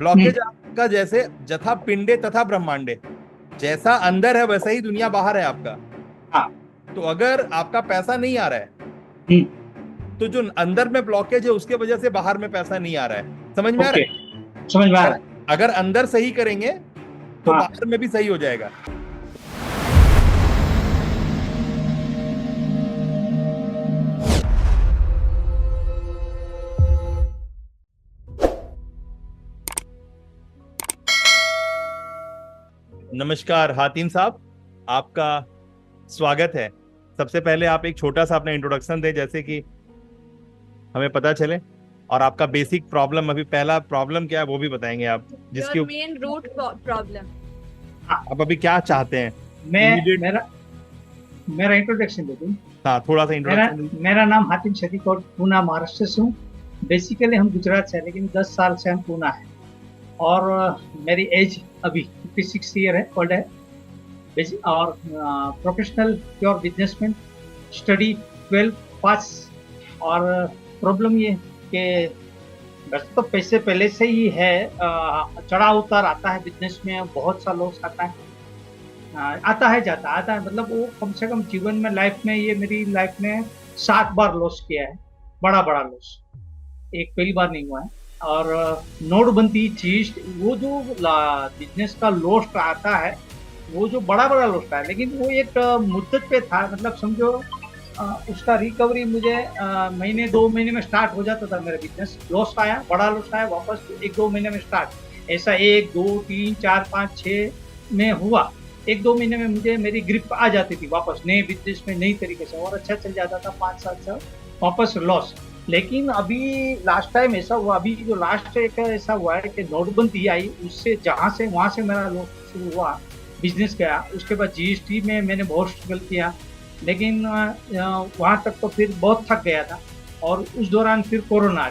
Blockage आपका जैसे जथा पिंडे तथा ब्रह्मांडे, जैसा अंदर है वैसा ही दुनिया बाहर है आपका। हाँ। तो अगर आपका पैसा नहीं आ रहा है, हम्म। तो जो अंदर में ब्लॉकेज है उसके वजह से बाहर में पैसा नहीं आ रहा है। समझ में आ ओके, रहा है? समझ में आ रहा अगर है। अगर अंदर सही करेंगे तो हाँ। बाहर में भी सही हो जाएगा। नमस्कार हातिम साहब, आपका स्वागत है। सबसे पहले आप एक छोटा सा अपना इंट्रोडक्शन दें, जैसे कि हमें पता चले, और आपका बेसिक प्रॉब्लम, अभी पहला प्रॉब्लम क्या है वो भी बताएंगे आप, Your जिसकी main root problem. हाँ, आप अभी क्या चाहते हैं मैं इमीडिएट। मेरा मेरा इंट्रोडक्शन दे दूं। हाँ, थोड़ा सा मेरा इंट्रोडक्शन। मेरा नाम हातिम शरीफ और पूना महाराष्ट्र से हूँ। बेसिकली हम गुजरात से हैं, लेकिन 10 साल से हम पूना है। और मेरी एज अभी 56 ईयर है, ओल्ड है। और प्रोफेशनल प्योर बिजनेसमैन, स्टडी 12 पास। और प्रॉब्लम ये कि वैसे तो पैसे पहले से ही है, चढ़ाव उतार आता है बिजनेस में, बहुत सा लॉस आता है। आता है आता है, मतलब वो कम से कम जीवन में, लाइफ में, ये मेरी लाइफ में 7 बार लॉस किया है, बड़ा बड़ा लॉस। एक पहली बार नहीं हुआ है। और नोटबंदी चीज, वो जो बिजनेस का लॉस आता है, वो जो बड़ा बड़ा लॉस है, लेकिन वो एक मुद्दत पे था। मतलब समझो, उसका रिकवरी मुझे महीने 2 महीने में स्टार्ट हो जाता था। मेरा बिजनेस लॉस आया, बड़ा लॉस आया, वापस 1-2 महीने में स्टार्ट। ऐसा 1, 2, 3, 4, 5, 6 में हुआ। 1-2 महीने में मुझे मेरी ग्रिप आ जाती थी वापस नए बिजनेस में, नई तरीके से, और अच्छा चल जाता था। 5 साल से वापस लॉस। लेकिन अभी लास्ट टाइम ऐसा हुआ, अभी जो लास्ट एक ऐसा हुआ है कि नोटबंदी आई, उससे जहाँ से वहाँ से मेरा लॉस शुरू हुआ, बिजनेस गया। उसके बाद जीएसटी में मैंने बहुत स्ट्रगल किया, लेकिन वहाँ तक तो फिर बहुत थक गया था। और उस दौरान फिर कोरोना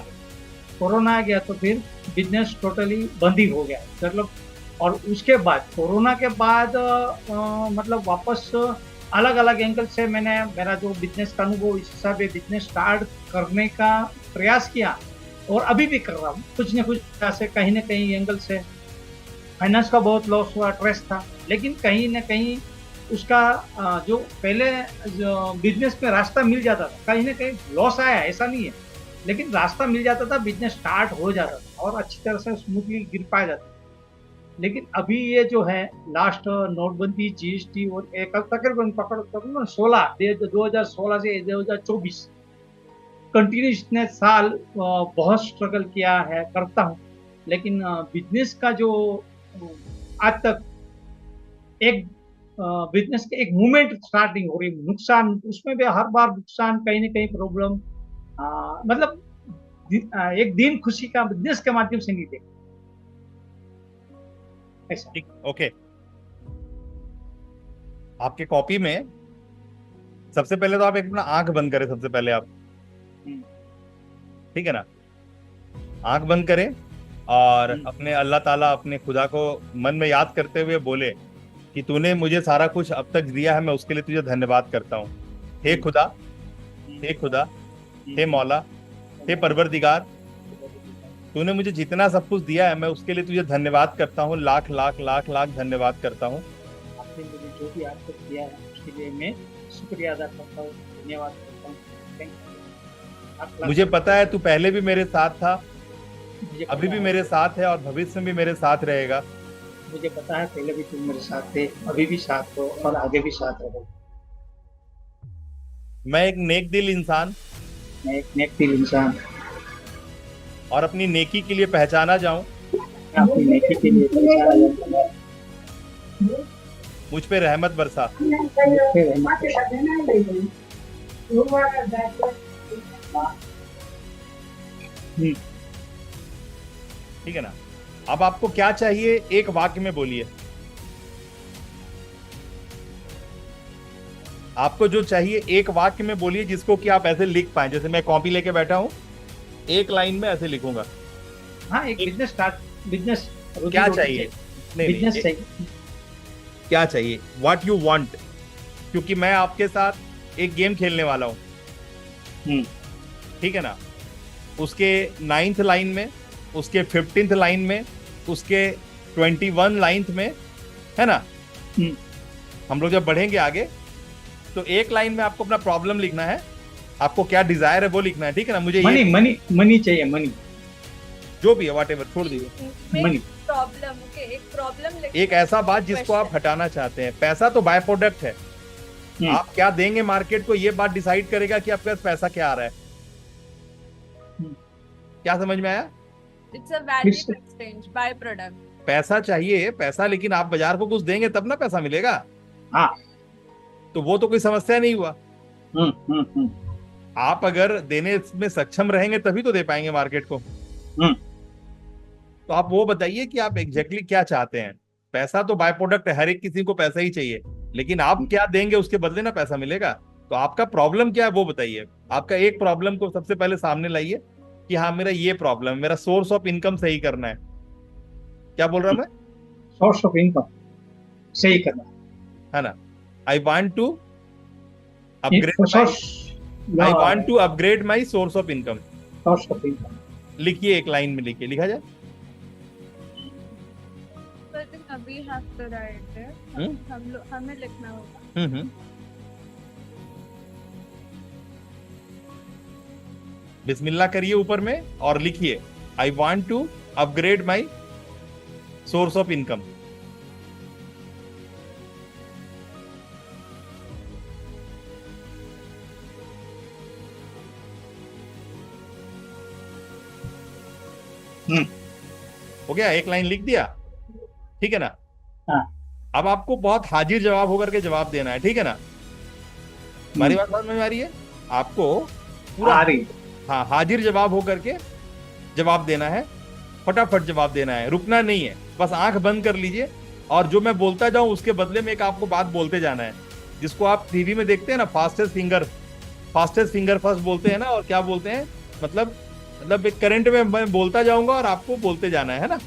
आ गया तो फिर बिजनेस टोटली बंद ही हो गया, मतलब। और उसके बाद, कोरोना के बाद, मतलब वापस अलग अलग एंगल से मैंने मेरा जो बिजनेस का अनुभव, इस हिसाब से बिजनेस स्टार्ट करने का प्रयास किया, और अभी भी कर रहा हूँ कुछ न कुछ ऐसे, कहीं ना कहीं एंगल से। फाइनेंस का बहुत लॉस हुआ, स्ट्रेस था, लेकिन कहीं ना कहीं उसका जो पहले जो बिजनेस में रास्ता मिल जाता था, कहीं ना कहीं लॉस आया ऐसा नहीं है, लेकिन रास्ता मिल जाता था, बिजनेस स्टार्ट हो जाता था और अच्छी तरह से स्मूथली गिर पाया जाता था। लेकिन अभी ये जो है, लास्ट नोटबंदी, जीएसटी और एक तकरीबन पकड़ 2016 से 2024 कंटिन्यू इतने साल बहुत स्ट्रगल किया है, करता हूँ। लेकिन बिजनेस का जो आज तक एक बिजनेस के एक मूवमेंट स्टार्टिंग हो रही, नुकसान उसमें भी हर बार नुकसान, कहीं ना कहीं प्रॉब्लम, मतलब एक दिन खुशी का बिजनेस के माध्यम से नहीं देखा ऐसा। ठीक, ओके। आपके कॉपी में सबसे पहले तो आप एक अपना आंख बंद करें, सबसे पहले आप, ठीक है ना? आंख बंद करें और अपने अल्लाह ताला, अपने खुदा को मन में याद करते हुए बोले कि तूने मुझे सारा कुछ अब तक दिया है, मैं उसके लिए तुझे धन्यवाद करता हूँ। हे खुदा, हे खुदा, हे मौला, हे परवरदिगार, तूने मुझे जितना सब कुछ दिया है, मैं उसके लिए तुझे धन्यवाद करता हूँ। लाख लाख लाख लाख धन्यवाद करता हूँ। आपने मुझे जो भी आज तक दिया है, उसके लिए मैं शुक्रिया अदा करता हूँ, धन्यवाद करता हूँ। Thank you. मुझे पता है तू पहले भी मेरे साथ था, अभी भी मुझे मेरे साथ है, और भविष्य में भी मेरे साथ रहेगा। पता है पहले भी तुम मेरे साथ थे, अभी भी साथ हो, और आगे भी साथ रहो। मैं एक नेक दिल इंसान मैं एक नेक दिल इंसान, और अपनी नेकी के लिए पहचाना जाऊं। मैं अपनी नेकी के लिए पहचाना जाता हूं। मुझ पे रहमत बरसा। मुझ पे रहमत ठीक है ना? अब आपको क्या चाहिए, एक वाक्य में बोलिए। आपको जो चाहिए एक वाक्य में बोलिए, जिसको कि आप ऐसे लिख पाए। जैसे मैं कॉपी लेके बैठा हूं, एक लाइन में ऐसे लिखूंगा। हाँ, एक बिजनेस क्या चाहिए? नहीं, बिजनेस चाहिए। क्या चाहिए, व्हाट यू वांट। क्योंकि मैं आपके साथ एक गेम खेलने वाला हूं, ठीक है ना? उसके 9th लाइन में, उसके 15th लाइन में उसके 21 लाइन में, है ना। हम लोग जब बढ़ेंगे आगे तो एक लाइन में आपको अपना प्रॉब्लम लिखना है, आपको क्या डिजायर है वो लिखना है, ठीक है ना। मुझे मनी ये मनी मनी चाहिए, मनी जो भी है व्हाटएवर छोड़ दीजिए। मनी प्रॉब्लम, ओके, एक प्रॉब्लम एक ऐसा बात जिसको आप हटाना चाहते हैं। पैसा तो बाय प्रोडक्ट है, आप क्या देंगे मार्केट को ये बात डिसाइड करेगा कि आपके पास पैसा क्या आ रहा है। क्या समझ में आया? It's a value exchange, by product. पैसा चाहिए, पैसा, लेकिन आप बाजार को कुछ देंगे तब ना पैसा मिलेगा। हाँ। तो वो तो कोई समस्या नहीं हुआ। आप अगर देने में सक्षम रहेंगे तभी तो दे पाएंगे मार्केट को। तो आप वो बताइए कि आप एग्जैक्टली क्या चाहते हैं। पैसा तो बाय प्रोडक्ट है, हर एक किसी को पैसा ही चाहिए, लेकिन आप क्या देंगे उसके बदले ना पैसा मिलेगा। तो आपका प्रॉब्लम क्या है वो बताइए। आपका एक प्रॉब्लम को सबसे पहले सामने लाइए कि हाँ मेरा ये प्रॉब्लम, मेरा सोर्स ऑफ इनकम सही करना है। क्या बोल रहा मैं? सोर्स ऑफ इनकम सही करना है ना। I want to upgrade my source of income. Source of income लिखिए, एक लाइन में लिखिए, लिखा जाए। अभी हमें लिखना होगा। बिस्मिल्लाह करिए ऊपर में और लिखिए I want to upgrade my source of income. हो गया, एक लाइन लिख दिया, ठीक है ना। हाँ। अब आपको बहुत हाजिर जवाब होकर के जवाब देना है, ठीक है ना। हमारी बात समझ में आ रही है? आपको पूरा हाँ हाजिर जवाब होकर के जवाब देना है, फटाफट जवाब देना है, रुकना नहीं है। बस आंख बंद कर लीजिए और जो मैं बोलता जाऊं उसके बदले में एक आपको बात बोलते जाना है, जिसको आप टीवी में देखते हैं ना, फास्टेस्ट फिंगर फर्स्ट बोलते हैं ना। और क्या बोलते हैं, मतलब एक करंट में मैं बोलता जाऊंगा और आपको बोलते जाना है ना।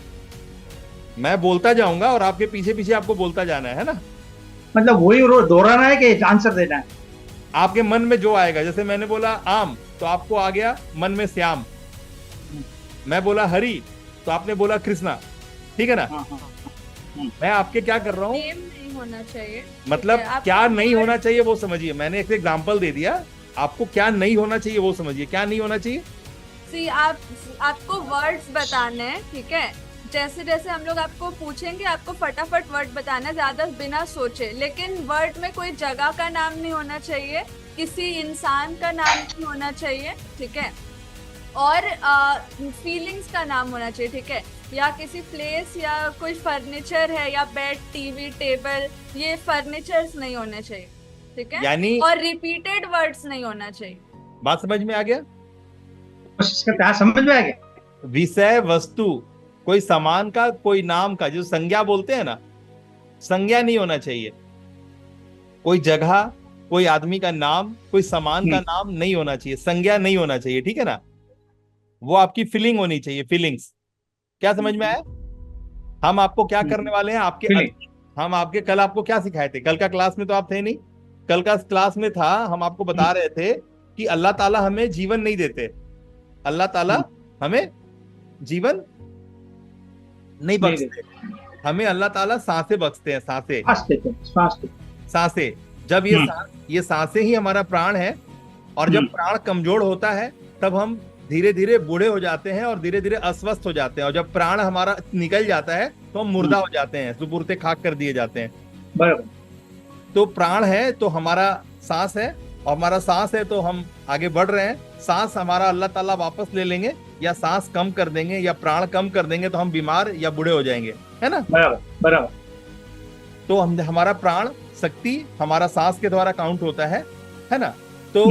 मैं बोलता जाऊंगा और आपके पीछे पीछे आपको बोलता जाना है ना। मतलब वही दोहराना है कि आंसर देना है? आपके मन में जो आएगा, जैसे मैंने बोला आम तो आपको आ गया मन में श्याम, मैं बोला हरी तो आपने बोला कृष्णा, ठीक है ना। मैं आपके क्या कर रहा हूँ, नहीं होना चाहिए, मतलब क्या नहीं होना चाहिए वो समझिए। मैंने एक एग्जांपल दे दिया, आपको क्या नहीं होना चाहिए वो समझिए। क्या नहीं होना चाहिए? सी आपको वर्ड्स बताने हैं, ठीक है। जैसे जैसे हम लोग आपको पूछेंगे आपको फटाफट वर्ड बताना, ज्यादा बिना सोचे। लेकिन वर्ड में कोई जगह का नाम नहीं होना चाहिए, किसी इंसान का नाम नहीं होना चाहिए, ठीक है। और फीलिंग्स का नाम होना चाहिए, ठीक है। या किसी प्लेस या कोई फर्नीचर है या बेड, टीवी, टेबल, ये फर्नीचर्स नहीं होने चाहिए, ठीक है। यानी और रिपीटेड वर्ड्स नहीं होना चाहिए। बात समझ में आ गया? कोशिश करते हैं, समझ में आ गया। विषय वस्तु, कोई सामान का, कोई नाम का, जो संज्ञा बोलते हैं ना, संज्ञा नहीं होना चाहिए। कोई जगह, कोई आदमी का नाम, कोई सामान का नाम नहीं होना चाहिए, संज्ञा नहीं होना चाहिए, ठीक है ना। वो आपकी फीलिंग होनी चाहिए, फीलिंग्स। क्या समझ में आया? हम आपको क्या करने वाले हैं, हम आपके कल आपको क्या सिखाए थे? कल का क्लास में तो आप थे नहीं। कल का क्लास में था, हम आपको बता रहे थे कि अल्लाह ताला हमें जीवन नहीं देते, अल्लाह ताला हमें जीवन नहीं बख्शते, हमें अल्लाह ताला सांसें बख्शते हैं, सांसें। जब ये सांसें ही हमारा प्राण है, और जब प्राण कमजोर होता है तब हम धीरे धीरे बूढ़े हो जाते हैं और धीरे धीरे अस्वस्थ हो जाते हैं। और जब प्राण हमारा निकल जाता है तो हम मुर्दा हो जाते हैं, सुपुर्दे खाक कर दिए जाते हैं। बराबर। तो प्राण है तो हमारा सांस है, और हमारा सांस है तो हम आगे बढ़ रहे हैं। सांस हमारा अल्लाह ताला वापस ले लेंगे, या सांस कम कर देंगे, या प्राण कम कर देंगे तो हम बीमार या बूढ़े हो जाएंगे, है ना। बराबर। तो हमारा प्राण शक्ति हमारा सांस के द्वारा काउंट होता है ना। तो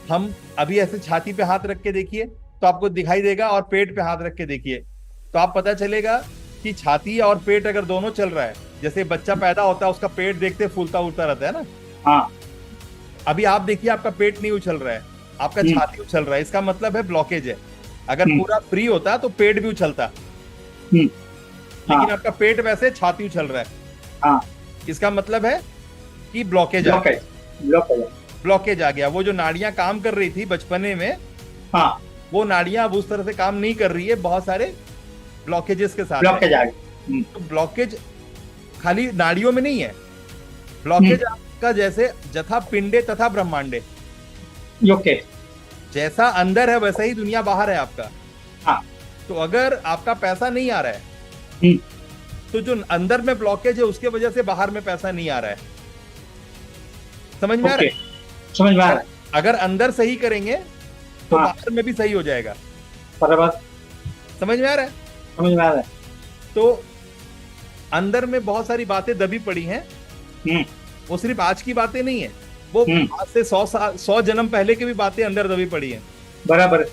हम अभी ऐसे छाती पे हाथ रख के देखिए तो आपको दिखाई देगा, और पेट पे हाथ रख के देखिए तो आप पता चलेगा कि छाती और पेट अगर दोनों चल रहा है, जैसे बच्चा पैदा होता है उसका पेट देखते फूलता उठता रहता है ना। हाँ। अभी आप देखिए आपका पेट नहीं उछल रहा है, आपका छाती उछल रहा है, इसका मतलब है ब्लॉकेज है। अगर पूरा फ्री होता तो पेट भी उछलता, लेकिन आपका पेट वैसे, छाती उछल रहा है। हाँ। इसका मतलब है कि ब्लॉकेज आ गया। वो जो नाड़ियां काम कर रही थी बचपने में, हाँ, वो नाड़ियां अब उस तरह से काम नहीं कर रही है। बहुत सारे ब्लॉकेजेस के साथ है। ब्लॉकेज आ गया। तो ब्लॉकेज खाली नाड़ियों में नहीं है, ब्लॉकेज आपका जैसे जथा पिंडे तथा ब्रह्मांडे, ओके। जैसा अंदर है वैसा ही दुनिया बाहर है आपका। हाँ। तो अगर आपका पैसा नहीं आ रहा है हम्म। तो जो अंदर में ब्लॉकेज है उसके वजह से बाहर में पैसा नहीं आ रहा है। समझ में आ रहा ओके, है? समझ में आ रहा है। अगर अंदर सही करेंगे तो हाँ। बाहर में भी सही हो जाएगा। बराबर, समझ में आ रहा है? समझ में आ रहा है। तो अंदर में बहुत सारी बातें दबी पड़ी हैं, हम्म। वो सिर्फ आज की बातें नहीं है, वो आज से 100 जन्म पहले की भी बातें अंदर दबी पड़ी हैं। बराबर,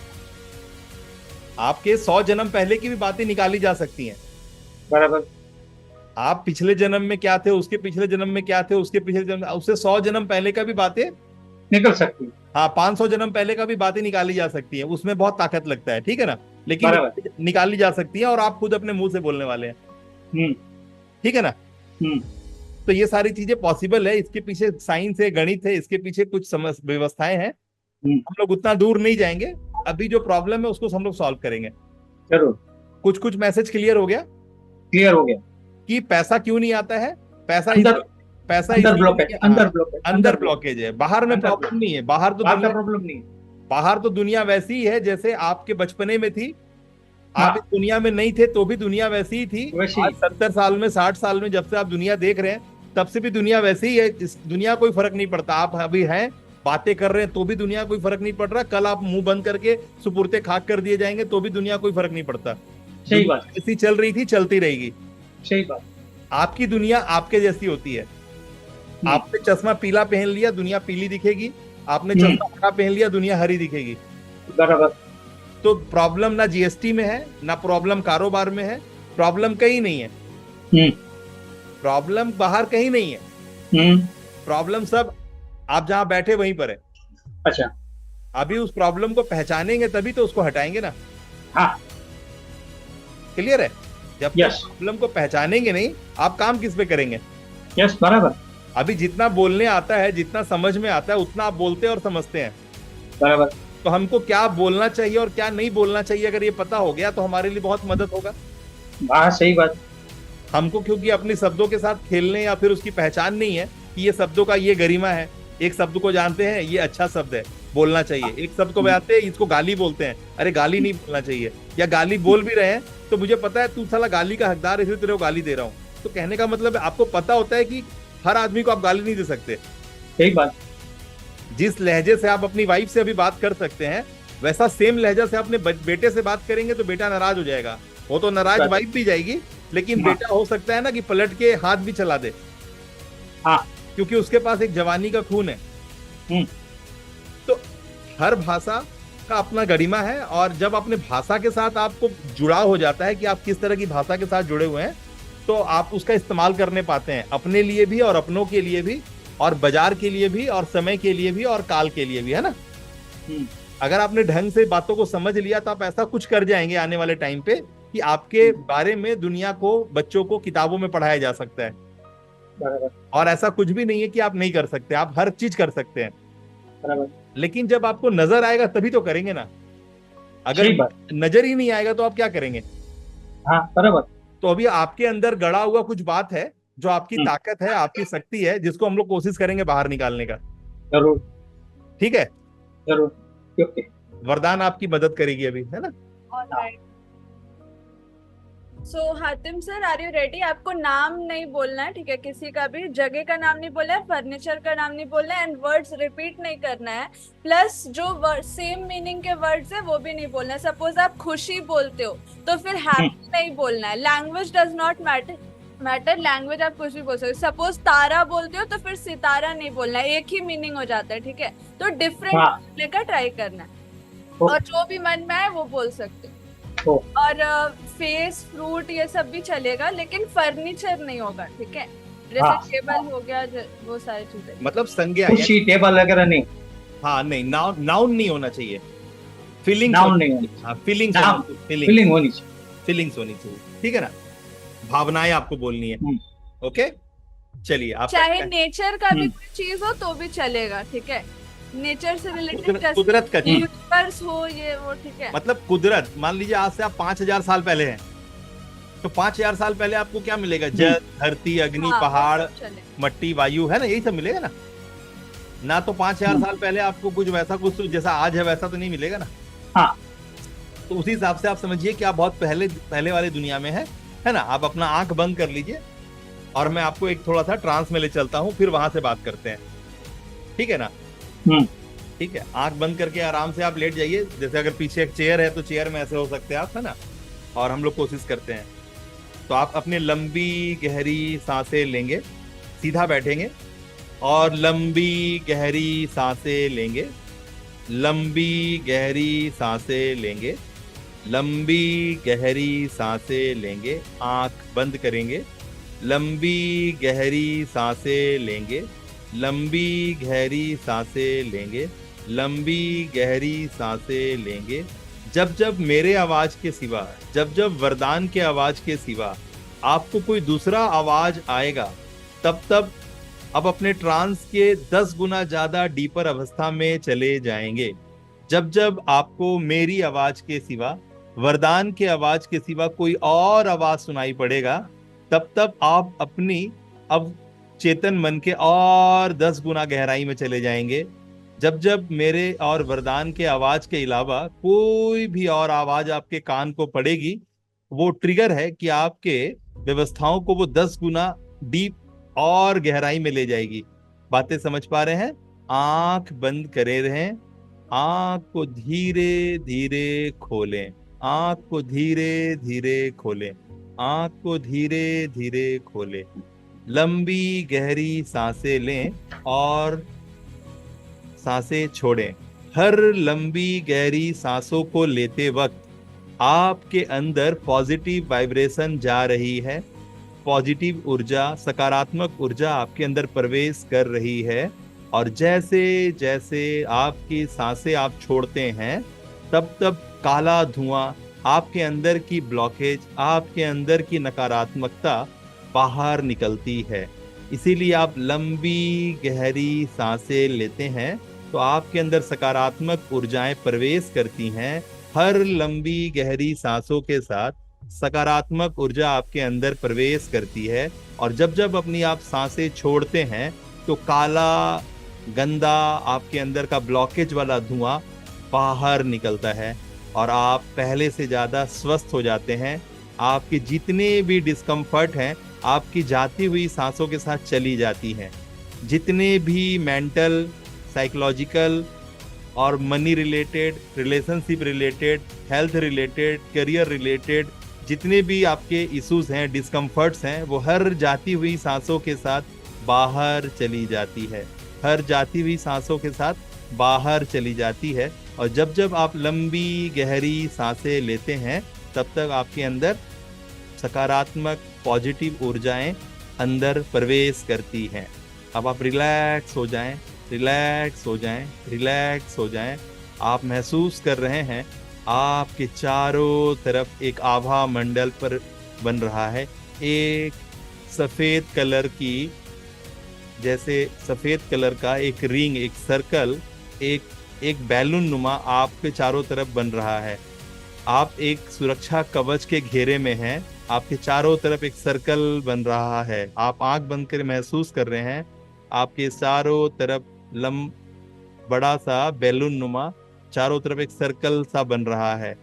आपके 100 जन्म पहले की भी बातें निकाली जा सकती हैं। बराबर, आप पिछले जन्म में क्या थे, उसके पिछले जन्म में क्या थे, उसके पिछले जन्म, उससे 100 जन्म पहले का भी बातें, निकल सकती है। हाँ 500 जन्म पहले का भी बातें निकाली जा सकती है। उसमें बहुत ताकत लगता है, ठीक है ना, लेकिन बराबर। निकाली जा सकती है और आप खुद अपने मुंह से बोलने वाले हैं, हम्म। ठीक है ना। हम्म। तो ये सारी चीजें पॉसिबल है, इसके पीछे साइंस है, गणित है, इसके पीछे कुछ व्यवस्थाएं हैं। हम लोग उतना दूर नहीं जाएंगे, अभी जो प्रॉब्लम है उसको हम लोग सॉल्व करेंगे। जरूर। कुछ मैसेज क्लियर हो गया क्लियर हो गया कि पैसा क्यों नहीं आता है। पैसा अंदर इसलिए ब्लॉकेज, अंदर ब्लॉकेज है, बाहर में प्रॉब्लम नहीं है। बाहर तो दुनिया प्रॉब्लम नहीं है। बाहर तो दुनिया वैसी ही है जैसे आपके बचपने में थी। आप इस दुनिया में नहीं थे तो भी दुनिया वैसी ही थी। आज 70 साल में, 60 साल में जब से आप दुनिया देख रहे हैं तब से भी दुनिया वैसी ही है। इस दुनिया कोई फर्क नहीं पड़ता। आप अभी हैं, बातें कर रहे हैं तो भी दुनिया कोई फर्क नहीं पड़ रहा। कल आप मुंह बंद करके सुपुर्ते खाक कर दिए जाएंगे तो भी दुनिया कोई फर्क नहीं पड़ता। सही बात। ऐसी चल रही थी, चलती रहेगी। सही बात। आपकी दुनिया आपके जैसी होती है। आपने चश्मा पीला पहन लिया, दुनिया पीली दिखेगी। आपने चश्मा हरा पहन लिया, दुनिया हरी दिखेगी। बराबर। तो प्रॉब्लम ना जीएसटी में है, ना प्रॉब्लम कारोबार में है, प्रॉब्लम कहीं नहीं है। प्रॉब्लम बाहर कहीं नहीं है। प्रॉब्लम सब आप जहां बैठे वहीं पर है। अच्छा। अभी उस प्रॉब्लम को पहचानेंगे तभी तो उसको हटाएंगे ना। हाँ। क्लियर है? जब तक प्रॉब्लम को पहचानेंगे नहीं, आप काम किस पे करेंगे? यस, बराबर। अभी जितना बोलने आता है, जितना समझ में आता है, उतना आप बोलते और समझते हैं। बराबर। तो हमको क्या बोलना चाहिए और क्या नहीं बोलना चाहिए अगर ये पता हो गया तो हमारे लिए बहुत मदद होगा। हाँ, सही बात। हमको क्योंकि अपने शब्दों के साथ खेलने या फिर उसकी पहचान नहीं है कि ये शब्दों का ये गरिमा है। एक शब्द को जानते हैं, ये अच्छा शब्द है, बोलना चाहिए। एक शब्द को जानते हैं, इसको गाली बोलते हैं, अरे गाली नहीं बोलना चाहिए। या गाली बोल भी रहे हैं तो मुझे पता है तू साला गाली का हकदार है, इसलिए तेरे को गाली दे रहा हूँ। तो कहने का मतलब है आपको पता होता है कि हर आदमी को आप गाली नहीं दे सकते। सही बात। जिस लहजे से आप अपनी वाइफ से अभी बात कर सकते हैं, वैसा सेम लहजा से अपने बेटे से बात करेंगे तो बेटा नाराज हो जाएगा। वो तो नाराज वाइफ भी जाएगी, लेकिन बेटा हो सकता है ना कि पलट के हाथ भी चला दे। हाँ। क्योंकि उसके पास एक जवानी का खून है। तो हर भाषा का अपना गरिमा है, और जब अपने भाषा के साथ आपको जुड़ाव हो जाता है कि आप किस तरह की भाषा के साथ जुड़े हुए हैं, तो आप उसका इस्तेमाल करने पाते हैं, अपने लिए भी और अपनों के लिए भी, और बाजार के लिए भी, और समय के लिए भी, और काल के लिए भी, है ना। अगर आपने ढंग से बातों को समझ लिया तो आप ऐसा कुछ कर जाएंगे आने वाले टाइम पे कि आपके बारे में दुनिया को, बच्चों को किताबों में पढ़ाया जा सकता है। बराबर। और ऐसा कुछ भी नहीं है कि आप नहीं कर सकते, आप हर चीज कर सकते हैं। बराबर। लेकिन जब आपको नजर आएगा तभी तो करेंगे ना। अगर नजर ही नहीं आएगा तो आप क्या करेंगे? हाँ, बराबर। तो अभी आपके अंदर गड़ा हुआ कुछ बात है जो आपकी ताकत है, आपकी शक्ति है, जिसको हम लोग कोशिश करेंगे बाहर निकालने का। जरूर। ठीक है, जरूर। ओके। वरदान आपकी मदद करेगी अभी, है ना। So Hatim sir, are you ready? आपको नाम नहीं बोलना है, ठीक है, किसी का भी, जगह का नाम नहीं बोलना है, फर्नीचर का नाम नहीं बोलना है, एंड वर्ड्स रिपीट नहीं करना है। प्लस जो सेम मीनिंग के वर्ड्स है वो भी नहीं बोलना है। सपोज आप खुशी बोलते हो तो फिर हैप्पी नहीं बोलना है। Language does not matter, language आप कुछ भी बोल सकते हो। सपोज तारा बोलते हो तो फिर सितारा नहीं बोलना है, एक ही मीनिंग हो जाता है, ठीक है। तो डिफरेंट बोलने का ट्राई करना है, और जो भी मन में आए वो बोल सकते हो। और फेस, फ्रूट, ये सब भी चलेगा, लेकिन फर्नीचर नहीं होगा, ठीक है। जैसे टेबल हो गया, वो सारी चीजें, मतलब संज्ञा, कुर्सी, टेबल वगैरह नहीं। हाँ नहीं, नाउन नहीं होना चाहिए। फीलिंग नहीं होनी, फीलिंग्स होनी चाहिए, ठीक है ना। भावनाएं आपको बोलनी है। ओके, चलिए। आप चाहे नेचर का भी कोई चीज हो तो भी चलेगा, ठीक है। नेचर से रिलेटेड, कुदरत का चीज यूनिवर्स हो, ये वो, ठीक है। मतलब कुदरत, मान लीजिए आज से आप 5000 साल पहले हैं, तो 5,000 साल पहले आपको क्या मिलेगा? हम्म। जल, धरती, अग्नि, हाँ, वो पहाड़, सब चले। मट्टी, वायु, है ना, यही सब मिलेगा ना। ना तो 5,000 हम्म। साल पहले आपको कुछ वैसा, कुछ जैसा आज है वैसा तो नहीं मिलेगा ना। हाँ। तो उसी हिसाब से आप समझिए कि आप बहुत पहले पहले वाली दुनिया में है ना। आप अपना आंख बंद कर लीजिए और मैं आपको एक थोड़ा सा ट्रांस में ले चलता हूँ, फिर वहां से बात करते हैं, ठीक है ना। हम्म। ठीक है, आंख बंद करके आराम से आप लेट जाइए। जैसे अगर पीछे एक चेयर है तो चेयर में ऐसे हो सकते हैं आप, है ना। और हम लोग कोशिश करते हैं। तो आप अपने लंबी गहरी सांसें लेंगे, सीधा बैठेंगे और लंबी गहरी सांसें लेंगे, लंबी गहरी सांसें लेंगे, लंबी गहरी सांसें लेंगे, आंख बंद करेंगे, लंबी गहरी सांसें लेंगे, लंबी गहरी सांसें लेंगे, लंबी गहरी सांसें लेंगे। जब जब मेरे आवाज के सिवा, जब जब वरदान के आवाज के सिवा आपको कोई दूसरा आवाज आएगा, तब तब अब अपने ट्रांस के 10 गुना ज्यादा डीपर अवस्था में चले जाएंगे। जब जब आपको मेरी आवाज के सिवा, वरदान के आवाज के सिवा कोई और आवाज सुनाई पड़ेगा, तब तब आप अपनी अब चेतन मन के और 10 गुना गहराई में चले जाएंगे। जब जब मेरे और वरदान के आवाज के अलावा कोई भी और आवाज आपके कान को पड़ेगी, वो ट्रिगर है कि आपके व्यवस्थाओं को वो 10 गुना डीप और गहराई में ले जाएगी। बातें समझ पा रहे हैं? आंख बंद करे रहें, आंख को धीरे धीरे खोलें, आंख को धीरे धीरे खोलें, आंख को धीरे धीरे खोलें। लंबी गहरी सांसें लें और सांसें छोड़ें। हर लंबी गहरी सांसों को लेते वक्त आपके अंदर पॉजिटिव वाइब्रेशन जा रही है, पॉजिटिव ऊर्जा, सकारात्मक ऊर्जा आपके अंदर प्रवेश कर रही है। और जैसे जैसे आपकी सांसें आप छोड़ते हैं, तब तब काला धुआं, आपके अंदर की ब्लॉकेज, आपके अंदर की नकारात्मकता बाहर निकलती है। इसीलिए आप लंबी गहरी सांसें लेते हैं तो आपके अंदर सकारात्मक ऊर्जाएं प्रवेश करती हैं। हर लंबी गहरी सांसों के साथ सकारात्मक ऊर्जा आपके अंदर प्रवेश करती है। और जब जब अपनी आप सांसें छोड़ते हैं तो काला, गंदा, आपके अंदर का ब्लॉकेज वाला धुआं बाहर निकलता है और आप पहले से ज्यादा स्वस्थ हो जाते हैं। आपके जितने भी डिस्कम्फर्ट हैं, आपकी जाती हुई सांसों के साथ चली जाती हैं। जितने भी मेंटल, साइकोलॉजिकल और money related, relationship related, health related, career related जितने भी आपके इश्यूज हैं, डिस्कम्फर्ट्स हैं, वो हर जाती हुई सांसों के साथ बाहर चली जाती है, हर जाती हुई सांसों के साथ बाहर चली जाती है। और जब जब आप लंबी गहरी सांसें लेते हैं, तब तक आपके अंदर सकारात्मक पॉजिटिव ऊर्जाएं अंदर प्रवेश करती हैं। अब आप रिलैक्स हो जाएं, रिलैक्स हो जाएं, रिलैक्स हो जाएं। आप महसूस कर रहे हैं आपके चारों तरफ एक आभा मंडल पर बन रहा है। एक सफेद कलर की, जैसे सफेद कलर का एक रिंग, एक सर्कल, एक बैलून नुमा आपके चारों तरफ बन रहा है। आप एक सुरक्षा कवच के घेरे में हैं, आपके चारों तरफ एक सर्कल बन रहा है। आप आंख बंद कर महसूस कर रहे हैं आपके चारों तरफ बड़ा सा बैलून नुमा चारों तरफ एक सर्कल सा बन रहा है,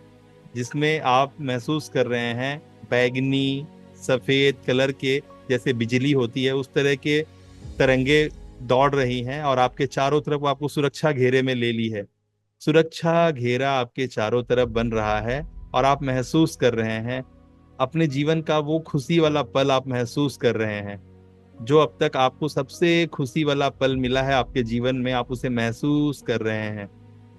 जिसमें आप महसूस कर रहे हैं बैगनी सफेद कलर के, जैसे बिजली होती है उस तरह के तरंगे दौड़ रही हैं और आपके चारों तरफ आपको सुरक्षा घेरे में ले ली है। सुरक्षा घेरा आपके चारों तरफ बन रहा है और आप महसूस कर रहे हैं अपने जीवन का वो खुशी वाला पल आप महसूस कर रहे हैं। जो अब तक आपको सबसे खुशी वाला पल मिला है आपके जीवन में, आप उसे महसूस कर रहे हैं।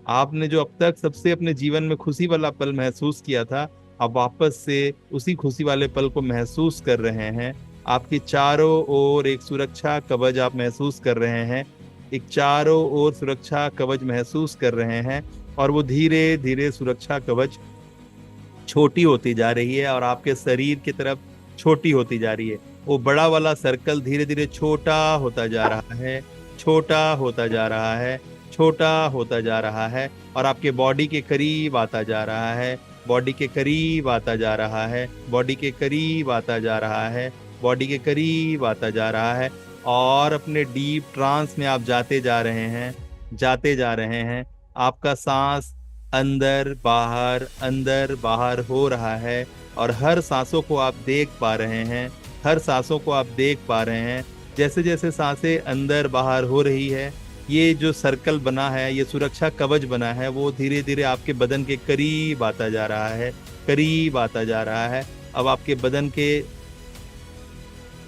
आपने जो अब तक सबसे अपने जीवन में खुशी वाला पल महसूस किया था, आप वापस से उसी खुशी वाले पल को महसूस कर रहे हैं। आपके चारों ओर एक सुरक्षा कवच आप महसूस कर रहे हैं, एक चारों ओर सुरक्षा कवच महसूस कर रहे हैं और वो धीरे धीरे सुरक्षा कवच छोटी होती जा रही है और आपके शरीर की तरफ छोटी होती जा रही है। वो बड़ा वाला सर्कल धीरे धीरे छोटा होता जा रहा है, छोटा होता जा रहा है, छोटा होता जा रहा है और आपके बॉडी के करीब आता जा रहा है। बॉडी के करीब आता जा रहा है, बॉडी के करीब आता जा रहा है, बॉडी के करीब आता जा रहा है। और अपने डीप ट्रांस में आप जाते जा रहे हैं, जाते जा रहे हैं। आपका सांस अंदर बाहर हो रहा है और हर सांसों को आप देख पा रहे हैं, हर सांसों को आप देख पा रहे हैं। जैसे जैसे सांसें अंदर बाहर हो रही है, ये जो सर्कल बना है, ये सुरक्षा कवच बना है, वो धीरे धीरे आपके बदन के करीब आता जा रहा है, करीब आता जा रहा है। अब आपके बदन के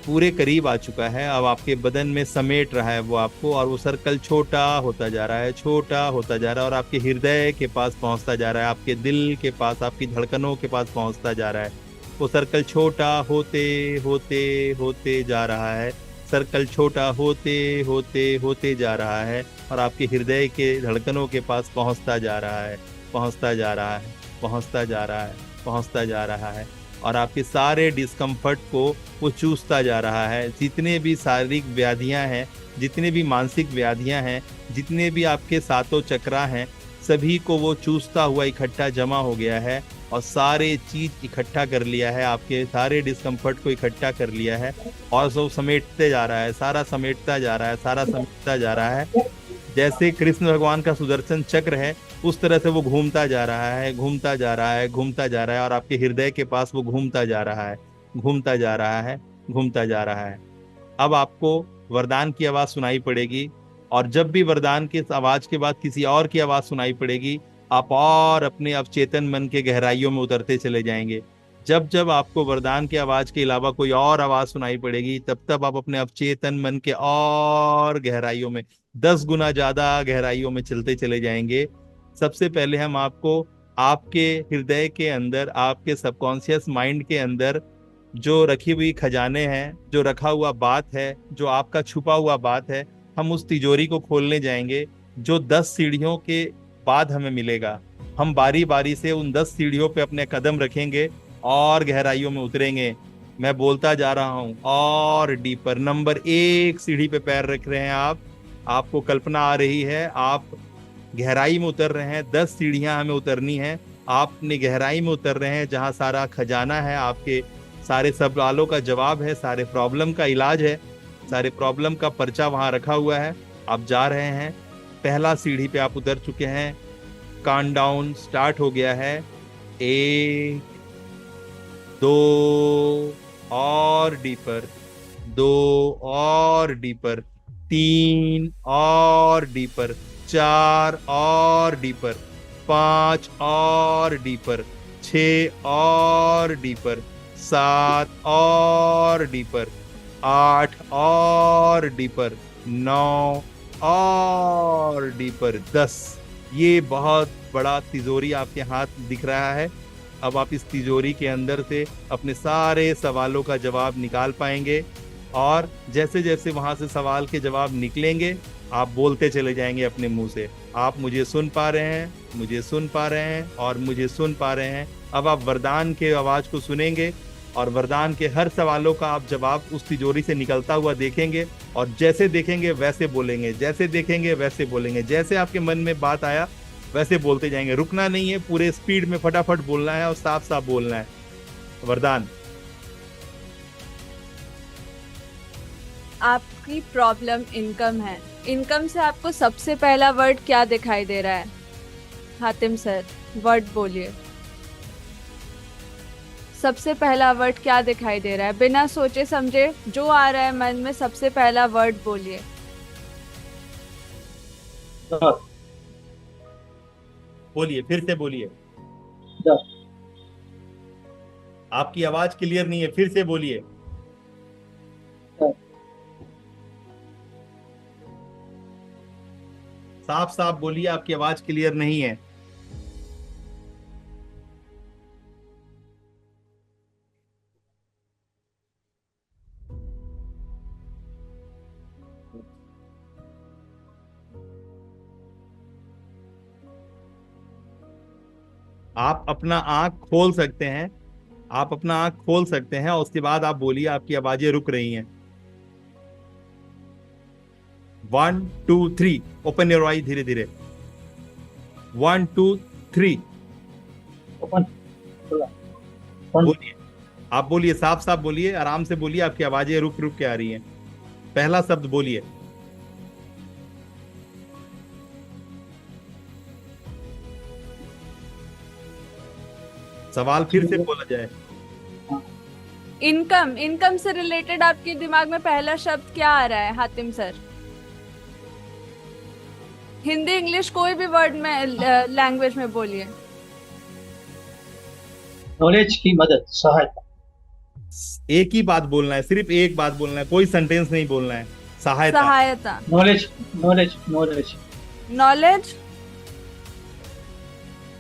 पूरे करीब आ चुका है, अब आपके बदन में समेट रहा है वो आपको, और वो सर्कल छोटा होता जा रहा है, छोटा होता जा रहा है, और आपके हृदय के पास पहुंचता जा रहा है, आपके दिल के पास, आपकी धड़कनों के पास पहुंचता जा रहा है। वो सर्कल छोटा होते होते होते जा रहा है, सर्कल छोटा होते होते होते जा रहा है, और आपके हृदय के धड़कनों के पास पहुंचता जा रहा है, पहुंचता जा रहा है, पहुंचता जा रहा है, पहुंचता जा रहा है। और आपके सारे डिस्कम्फर्ट को वो चूसता जा रहा है। जितने भी शारीरिक व्याधियां हैं, जितने भी मानसिक व्याधियां हैं, जितने भी आपके सातों चक्रा हैं, सभी को वो चूसता हुआ इकट्ठा जमा हो गया है, और सारे चीज इकट्ठा कर लिया है, आपके सारे डिस्कम्फर्ट को इकट्ठा कर लिया है, और सब समेटते जा रहा है, सारा समेटता जा रहा है, सारा समेटता जा रहा है। जैसे कृष्ण भगवान का सुदर्शन चक्र है, उस तरह से वो घूमता जा रहा है, घूमता जा रहा है, घूमता जा रहा है, और आपके हृदय के पास वो घूमता जा रहा है, घूमता जा रहा है, घूमता जा रहा है। अब आपको वरदान की आवाज सुनाई पड़ेगी, और जब भी वरदान की आवाज के बाद किसी और की आवाज सुनाई पड़ेगी, आप और अपने अवचेतन मन के गहराइयों में उतरते चले जाएंगे। जब जब आपको वरदान की आवाज के अलावा कोई और आवाज सुनाई पड़ेगी, तब तब आप अपने अवचेतन मन के और गहराइयों में, 10 गुना ज्यादा गहराइयों में चलते चले जाएंगे। सबसे पहले हम आपको आपके हृदय के अंदर, आपके सबकॉन्शियस माइंड के अंदर जो रखी हुई खजाने हैं, जो रखा हुआ बात है, जो आपका छुपा हुआ बात है, हम उस तिजोरी को खोलने जाएंगे, जो 10 सीढ़ियों के बाद हमें मिलेगा। हम बारी बारी से उन 10 सीढ़ियों पे अपने कदम रखेंगे और गहराइयों में उतरेंगे। मैं बोलता जा रहा हूं, और डीपर। नंबर 1 सीढ़ी पे पैर रख रहे हैं आप, आपको कल्पना आ रही है आप गहराई में उतर रहे हैं। 10 सीढ़ियां हमें उतरनी है, आप अपनी गहराई में उतर रहे हैं, जहां सारा खजाना है, आपके सारे सवालों का जवाब है, सारे प्रॉब्लम का इलाज है, सारे प्रॉब्लम का पर्चा वहां रखा हुआ है। आप जा रहे हैं, पहला सीढ़ी पे आप उतर चुके हैं, काउंट डाउन स्टार्ट हो गया है। 1, 2 और डीपर, 2 और डीपर, 3 और डीपर, 4 और डीपर, 5 और डीपर, 6 और डीपर, 7 और डीपर, 8 और डीपर, 9 और डीपर, 10। ये बहुत बड़ा तिजोरी आपके हाथ दिख रहा है। अब आप इस तिजोरी के अंदर से अपने सारे सवालों का जवाब निकाल पाएंगे, और जैसे जैसे वहां से सवाल के जवाब निकलेंगे, आप बोलते चले जाएंगे अपने मुंह से, आप मुझे सुन पा रहे हैं, मुझे सुन पा रहे हैं, और मुझे सुन पा रहे हैं। अब आप वरदान के आवाज को सुनेंगे, और वरदान के हर सवालों का आप जवाब उस तिजोरी से निकलता हुआ देखेंगे, और जैसे देखेंगे वैसे बोलेंगे, जैसे देखेंगे वैसे बोलेंगे, जैसे आपके मन में बात आया वैसे बोलते जाएंगे। रुकना नहीं है, पूरे स्पीड में फटाफट बोलना है और साफ साफ बोलना है। वरदान। आपकी प्रॉब्लम इनकम है। इनकम से आपको सबसे पहला वर्ड क्या दिखाई दे रहा है? हातिम सर, वर्ड बोलिए। सबसे पहला वर्ड क्या दिखाई दे रहा है? बिना सोचे समझे जो आ रहा है मन में, सबसे पहला वर्ड बोलिए। बोलिए, फिर से बोलिए। आपकी आवाज क्लियर नहीं है, फिर से बोलिए। साफ साफ बोलिए, आपकी आवाज क्लियर नहीं है। आप अपना आंख खोल सकते हैं, आप अपना आंख खोल सकते हैं, और उसके बाद आप बोलिए, आपकी आवाजें रुक रही हैं। 1 2 3, ओपन योर आई, धीरे धीरे। 1 2 3, ओपन। बोला। बोलिए, आप बोलिए, साफ साफ बोलिए, आराम से बोलिए, आपकी आवाजें रुक रुक के आ रही हैं। पहला शब्द बोलिए। सवाल फिर से बोला जाए। इनकम, इनकम से रिलेटेड आपके दिमाग में पहला शब्द क्या आ रहा है हातिम सर? हिंदी इंग्लिश कोई भी वर्ड में, लैंग्वेज में बोलिए। नॉलेज की मदद, सहायता। एक ही बात बोलना है, सिर्फ एक बात बोलना है, कोई सेंटेंस नहीं बोलना है। सहायता। सहायता। Knowledge, knowledge, knowledge. Knowledge.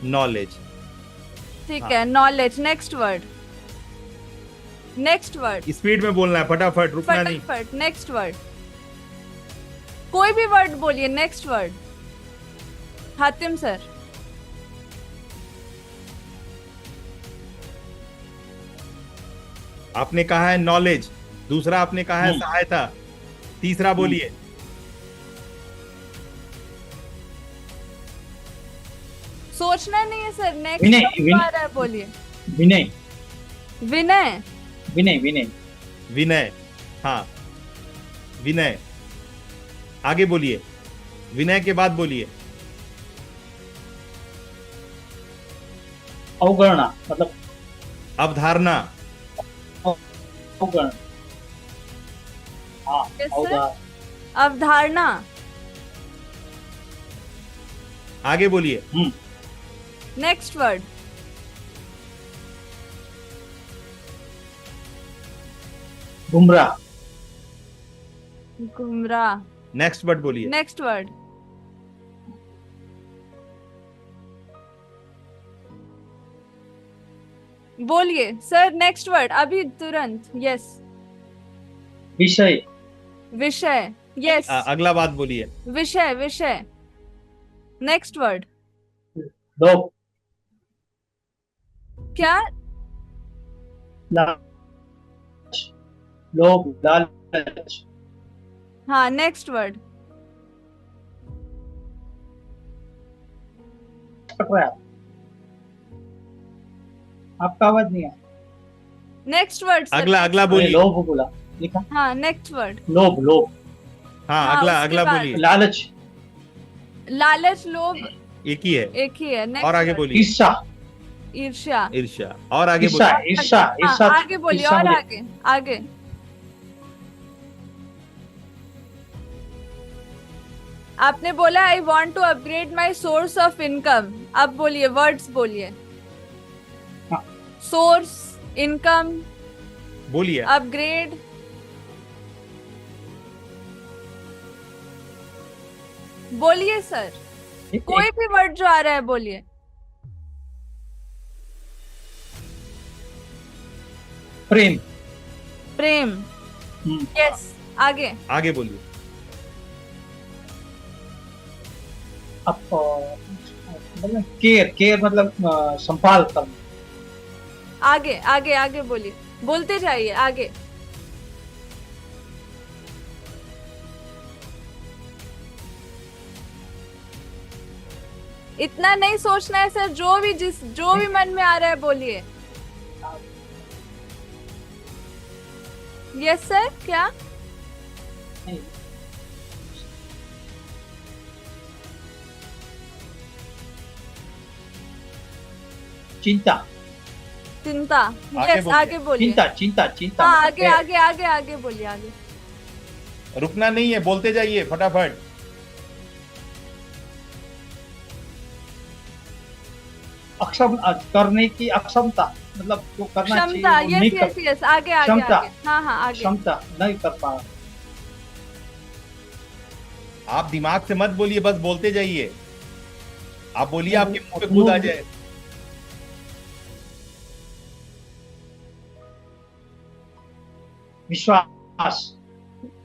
Knowledge. ठीक हाँ। है, knowledge. Next word, next word. Speed में बोलना है, फटाफट, रुकना नहीं। फटाफट नेक्स्ट वर्ड, कोई भी वर्ड बोलिए। Next word Hatim sir. आपने कहा है नॉलेज, दूसरा आपने कहा है सहायता, तीसरा बोलिए। सोचना नहीं है सर। विनय, नेक्स्ट आ रहा है, बोलिए। विनय, विनय। विनय, विनय। विनय। हाँ, विनय। आगे बोलिए, विनय के बाद बोलिए। अवगणना, मतलब अवधारणा। अवगणना। हाँ, Yes, sir. अवधारणा। अवधारणा। आगे बोलिए। नेक्स्ट वर्ड, गुमराह। गुमराह। नेक्स्ट वर्ड बोलिए। नेक्स्ट वर्ड, बोलिए सर। नेक्स्ट वर्ड अभी तुरंत। यस। विषय। विषय। यस। अगला बात बोलिए। विषय, विषय। नेक्स्ट वर्ड लोभ, क्या? लालच। लोभ, लालच। हाँ, नेक्स्ट वर्ड। आपका आवाज नहीं आया। Next word sir. अगला, अगला अरे, बोलिए। लोभ बोला, लिखा। हाँ, नेक्स्ट वर्ड। लोभ, लोभ। हाँ, हाँ, अगला, उसके अगला बाद। बोलिए। लालच। लालच, लोभ एक ही है। एक ही है। और आगे नेक्स्ट। बोलिए। ईर्ष्या, ईर्ष्या। ईर्ष्या। और आगे ईर्ष्या, बोलिए। ईर्ष्या, हाँ, ईर्ष्या। आगे बोलिए। ईर्ष्या और बोलिए। आगे, आगे। आपने बोला I want to upgrade my source of income. अब बोलिए, वर्ड्स बोलिए। हाँ। सोर्स, इनकम, बोलिए। अपग्रेड। बोलिए सर, कोई भी वर्ड जो आ रहा है बोलिए। प्रेम। प्रेम। यस। आगे। आगे बोलिए। अब मतलब केयर, केयर मतलब संभाल करना। आगे, आगे, आगे बोलिए। बोलते जाइए आगे। इतना नहीं सोचना है सर, जो भी मन में आ रहा है बोलिए। Yes sir. क्या? नहीं, चिंता। चिंता। आगे यस, बोलिए। आगे बोलिए। चिंता, चिंता, चिंता। हाँ, मतलब आगे, है। आगे, आगे, आगे बोलिए। आगे। रुकना नहीं है, बोलते जाइए फटाफट। अक्षम करने की अक्षमता, मतलब जो करना चाहिए क्षमता। वो यस, नहीं यस, कर, यस। आगे, आगे, क्षमता। आगे। हाँ, हाँ, आगे। क्षमता नहीं कर पा रहा। आप दिमाग से मत बोलिए, बस बोलते जाइए। आप बोलिए, आपके मुंह पे खुद आ जाए। विश्वास,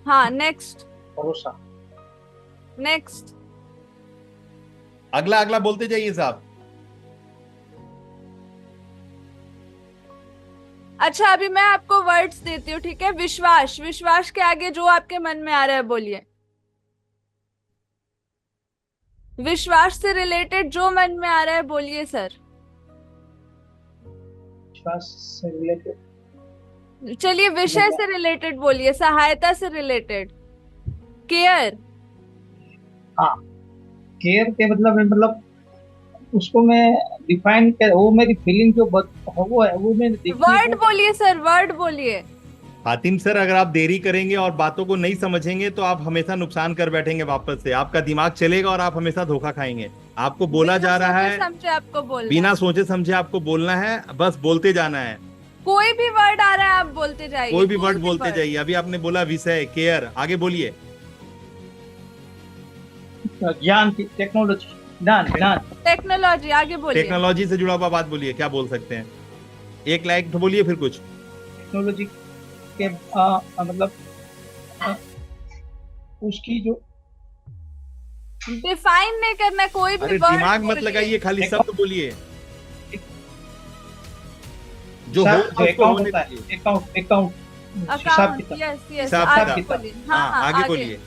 हाँ, नेक्स्ट। भरोसा। नेक्स्ट। अगला, अगला बोलते जाइए साहब। अच्छा, अभी मैं आपको वर्ड्स देती हूँ, ठीक है? विश्वास। विश्वास के आगे जो आपके मन में आ रहा है बोलिए। विश्वास से रिलेटेड जो मन में आ रहा है बोलिए सर। विश्वास से रिलेटेड। चलिए विषय से रिलेटेड बोलिए, सहायता से रिलेटेड, केयर। हाँ, केयर के मतलब उसको मैं डिफाइन कर, वो मेरी फीलिंग जो वो है वो मैं देखिए वर्ड बोलिए सर, वर्ड बोलिए। हातिम सर, अगर आप देरी करेंगे और बातों को नहीं समझेंगे तो आप हमेशा नुकसान कर बैठेंगे, वापस से आपका दिमाग चलेगा और आप हमेशा धोखा खाएंगे। आपको बोला जा रहा है, समझे आपको बोलना बिना है। सोचे समझे आपको बोलना है, बस बोलते जाना है। कोई भी वर्ड आ रहा है आप बोलते जाइए, कोई भी वर्ड बोलते जाइए। अभी आपने बोला विषय, केयर, आगे बोलिए। ज्ञान की, टेक्नोलॉजी, ज्ञान, ज्ञान, टेक्नोलॉजी, आगे बोलिए। टेक्नोलॉजी से जुड़ा हुआ बात बोलिए, क्या बोल सकते हैं? एक लाइक तो बोलिए, फिर कुछ। टेक्नोलॉजी के मतलब उसकी जो डिफाइन नहीं करना, कोई भी अरे वर्ड दिमाग मत लगाइए, खाली शब्द बोलिए। जो हो उसको अकाउंट होने होता है, दीजिए। अकाउंट, हिसाब अकाउंट, किताब, यस यस, हिसाब आगे किताब। बोलिए। हाँ हाँ, हाँ, आगे बोलिए।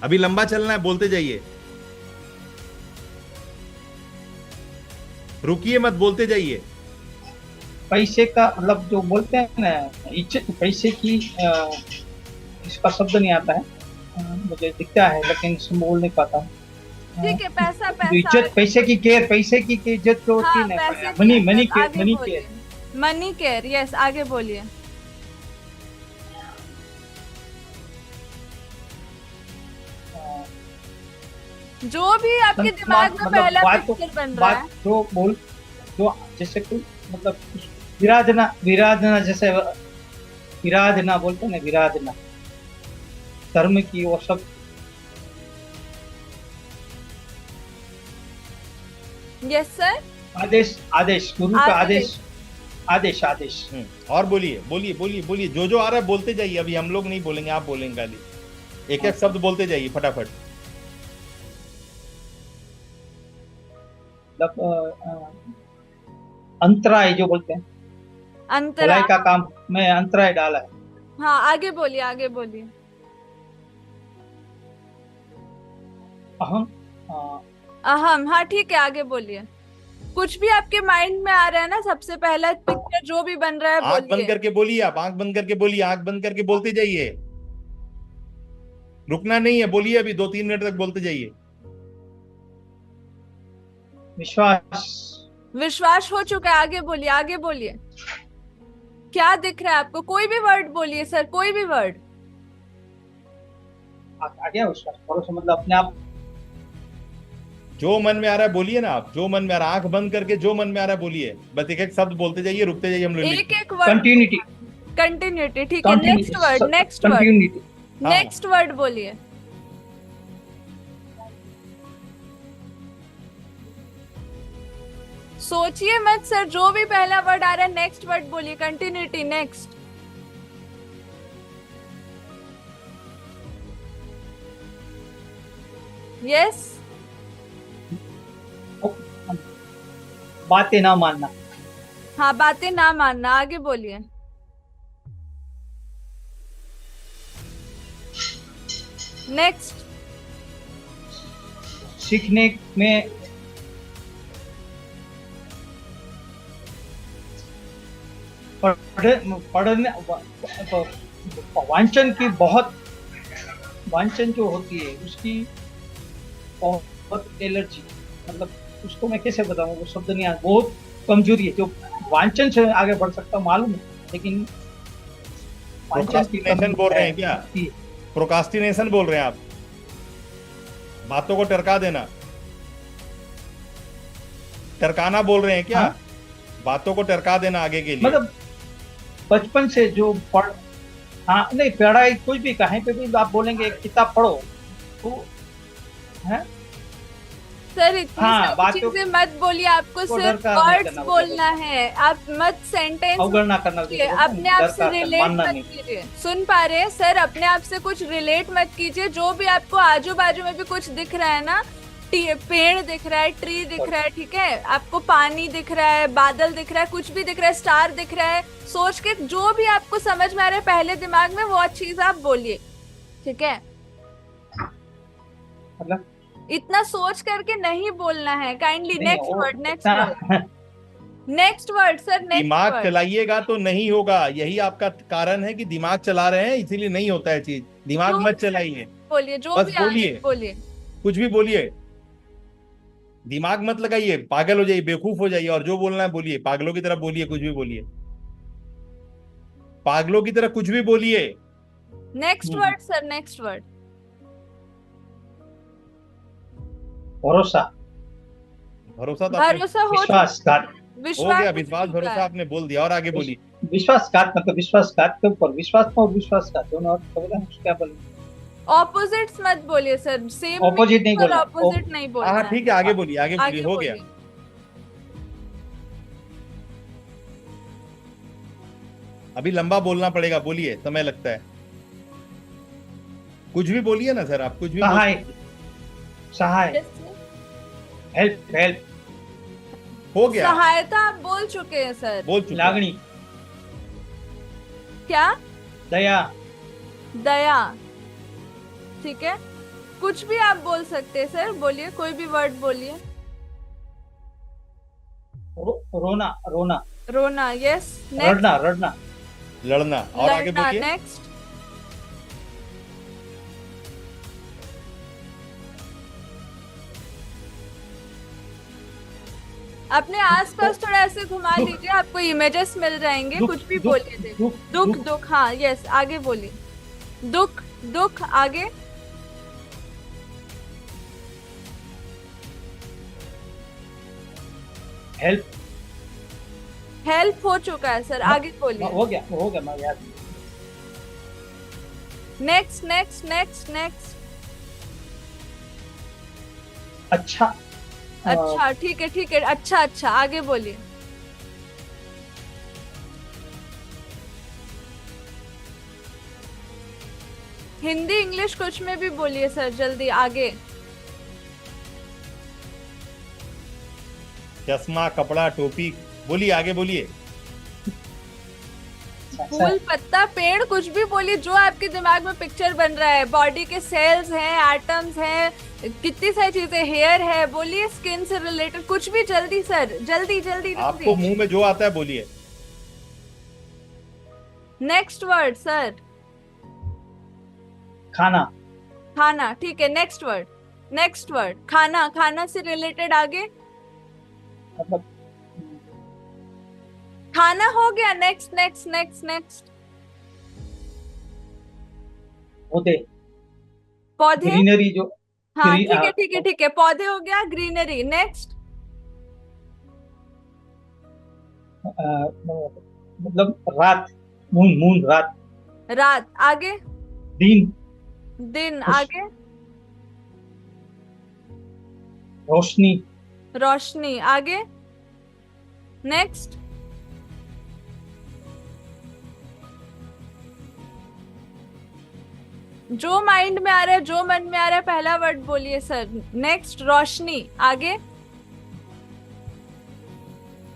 अभी लंबा चलना है, बोलते जाइए, रुकिए मत, बोलते जाइए। पैसे का मतलब जो बोलते हैं ना, इज्जत, पैसे की इसका शब्द नहीं आता है, मुझे दिखता है लेकिन इसमें बोल नहीं पाता हूँ। ठीक है, पैसा जो पैसा। इज्जत, पैसे की केयर, पैसे की इज्जत जो होती हाँ, है पैसे ना, की मनी, इज्जत, मनी केयर, आगे मनी बोलिए। केयर। मनी केयर, यस, आगे बोलिए। जो भी आपके दिमाग में मतलब पहला बात पिक्चर बन रहा है। बात जो बोल, जो जैसे कोई मतलब विराजना, विराजना, जैसे विराजना बोलते हैं ना, विराजना, धर्म की वो सब। Yes sir. आदेश, आदेश, गुरु का आदेश। आदेश, आदेश, आदेश। और बोलिए, बोलिए बोलिए बोलिए, जो जो आ रहा है बोलते जाइए। अभी हम लोग नहीं बोलेंगे, आप बोलेंगे खाली, एक एक शब्द बोलते जाइए फटाफट। मतलब अंतराय जो बोलते हैं, अंतरा। भलाई का काम में अंतराय डाला है। हाँ, आगे बोलिए, आगे बोलिए। अहम, अहम, हाँ ठीक है, आगे बोलिए। कुछ भी आपके माइंड में आ रहा है ना, सबसे पहला पिक्चर जो भी बन रहा है आंख बंद बोलिए। करके बोलिए, आप आंख बंद करके बोलिए, आंख बंद करके बोलते जाइए, रुकना नहीं है, बोलिए, अभी 2-3 मिनट तक बोलते जाइए। विश्वास, विश्वास हो चुका है, आगे बोलिए, आगे बोलिए। क्या दिख रहा है आपको? कोई भी वर्ड बोलिए सर, कोई भी वर्ड। आ गया विश्वास, भरोसा, मतलब अपने आप। जो मन में आ रहा है बोलिए ना आप, जो मन में आ रहा है, आंख बंद करके जो मन में आ रहा है बोलिए, बस एक एक शब्द बोलते जाइए, रुकते जाइए, हम लोग एक एक वर्ड। कंटिन्यूटी, कंटिन्यूटी, ठीक है। Next word, next word, continuity. Next word बोलिए। सोचिए मत सर, जो भी पहला वर्ड आ रहा है नेक्स्ट वर्ड बोलिए। Continuity, next. यस। बातें ना मानना, हाँ, बातें ना मानना, आगे बोलिए। नेक्स्ट। सीखने में पढ़ने, वांछन की बहुत, वांछन जो होती है उसकी बहुत एलर्जी, मतलब उसको मैं कैसे बताऊं, वो शब्द नहीं आता, बहुत कमजोरी है जो वांछन से आगे बढ़ सकता मालूम है, लेकिन प्रोक्रास्टिनेशन बोल रहे हैं क्या? प्रोक्रास्टिनेशन बोल रहे हैं आप? बातों को टरका देना, टरकाना बोल रहे हैं क्या? हाँ? बातों को टरका देना आगे के लिए, मतलब बचपन से जो पढ़, हाँ नहीं, पढ़ाई कुछ भी कहीं पे भी आप बोलेंगे एक किताब पढ़ो तो है। सर इतनी हाँ, सारी चीजें मत बोलिए, आपको सिर्फ वर्ड्स बोलना है, आप मत सेंटेंस अवगणना करना, अपने आप से रिलेट मत कीजिए। सुन पा रहे हैं सर? अपने आप से कुछ रिलेट मत कीजिए। जो भी आपको आजू बाजू में भी कुछ दिख रहा है ना, पेड़ दिख रहा है, ट्री दिख रहा है, ठीक है, आपको पानी दिख रहा है, बादल दिख रहा है, कुछ भी दिख रहा है, स्टार दिख रहा है, सोच के जो भी आपको समझ में आ रहा है पहले दिमाग में, वो चीज आप बोलिए, ठीक है? मतलब इतना सोच करके नहीं बोलना है, kindly. Next word, next word. Next word sir, next दिमाग वर्ड। चलाइएगा तो नहीं होगा, यही आपका कारण है कि दिमाग चला रहे हैं इसीलिए नहीं होता है चीज। दिमाग मत चलाइए, बोलिए जो बस भी आ रहा है, बोलिए, बोलिए। कुछ भी बोलिए, दिमाग मत लगाइए, पागल हो जाइए, बेवकूफ हो जाइए, और जो बोलना है बोलिए, पागलों की तरह बोलिए, कुछ भी बोलिए, पागलों की तरह कुछ भी बोलिए। Next word sir, next word. भरोसा, भरोसा तो आपने भरोसा हो विश्वासघात, हो विश्वास गया, हो विश्वास चुका भरोसा है। आपने बोल दिया, और आगे बोलिए। विश्वासघात मतलब विश्वासघात के ऊपर, विश्वास और विश्वासघात दोनों अर्थ का बोला, क्या बोले? ऑपोजिट्स मत बोलिए सर, सेम Opposite नहीं बोलना। ऑपोजिट नहीं बोलना हाँ है। ठीक है, आगे बोलिए, आगे बोलिए, आगे हो गया। बोलिए। अभी लंबा बोलना पड़ेगा, बोलिए, समय लगता है। कुछ भी बोलिए ना सर, आप कुछ भी सहाय, सहाय, Yes, हेल्प, हेल्प, हो गया, सहायता आप बोल चुके हैं सर। बोल चुके हैं। लागणी, क्या? दया, दया, ठीक है। कुछ भी आप बोल सकते हैं सर, बोलिए, कोई भी वर्ड बोलिए। रोना, रोना, रोना, यस। नेक्स्ट, रड़ना, रड़ना, लड़ना, और आगे लड़ना, बोलिए। नेक्स्ट। अपने आसपास थोड़ा ऐसे घुमा दुख। लीजिए, आपको इमेजेस मिल जाएंगे, दुख, कुछ भी दुख, बोलिए। देखिए, दुख, दुख, दुख, दुख, हाँ, यस, आगे बोलिए। दुख, दुख, आगे। हेल्प, हेल्प हो चुका है सर, आगे बोलिए। हो गया, मैं याद। Next, next, next, next. अच्छा, अच्छा, ठीक है, ठीक है, अच्छा, अच्छा, आगे बोलिए। हिंदी इंग्लिश कुछ में भी बोलिए सर, जल्दी आगे। चश्मा, कपड़ा, टोपी, बोलिए, आगे बोलिए। फूल, पत्ता, पेड़, कुछ भी बोलिए, जो आपके दिमाग में पिक्चर बन रहा है। बॉडी के सेल्स हैं, एटम्स हैं, कितनी सारी चीजें, हेयर है, बोलिए, स्किन से रिलेटेड कुछ भी, जल्दी सर, जल्दी जल्दी आपको जल्दी। मुंह में जो आता है बोलिए। Next word sir. खाना, खाना, ठीक है, नेक्स्ट वर्ड। नेक्स्ट वर्ड, खाना, खाना से रिलेटेड आगे। मतलब खाना हो गया, नेक्स्ट, नेक्स्ट, नेक्स्ट, नेक्स्ट। पौधे, पौधे, ग्रीनरी जो, हाँ, ठीक है, ठीक है, ठीक है, पौधे हो गया, ग्रीनरी, नेक्स्ट। मतलब रात, मून, मून, रात, रात, आगे। दिन, दिन, आगे। रोशनी, रोशनी, आगे। नेक्स्ट। जो माइंड में आ रहा है, जो मन में आ रहा है, पहला वर्ड बोलिए सर। नेक्स्ट, रोशनी, आगे।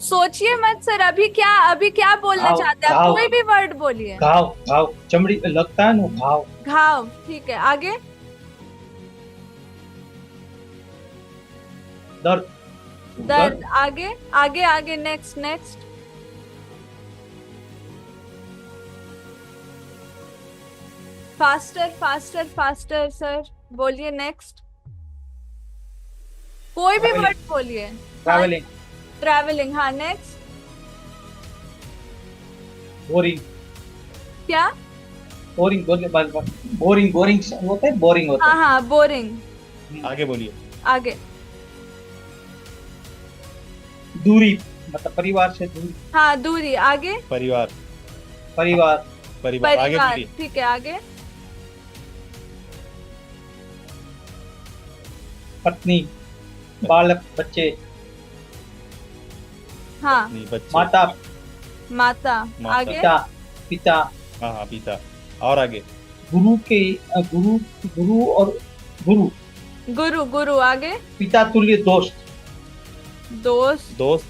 सोचिए मत सर, अभी क्या बोलना घाव, चाहते हैं आप? घाव। कोई भी वर्ड बोलिए। घाव, घाव, चमड़ी लगता है ना, घाव, घाव, ठीक है, आगे। दर्द, दर्द, आगे, आगे, आगे, next, next. Faster, faster, faster sir, बोलिए, नेक्स्ट। कोई भी Traveling. वर्ड बोलिए। ट्रैवलिंग, ट्रैवलिंग, हाँ, नेक्स्ट। बोरिंग, क्या? बोरिंग, बोरिंग, बोरिंग होता है, बोरिंग होता हाँ, है। हाँ, बोरिंग, आगे बोलिए। आगे। दूरी, मतलब परिवार से दूरी, हाँ, दूरी, आगे। परिवार, परिवार, परिवार, आगे परिवार, बोलिए। ठीक है, आगे। पत्नी, बालक, बच्चे, हाँ, नहीं, बच्चे, माता, माता, माता। आगे। पिता, पिता, हाँ हाँ, पिता, और आगे। गुरु के, गुरु, गुरु और गुरु, गुरु, गुरु, आगे। पिता तुल्य दोस्त, दोस्त, दोस्त,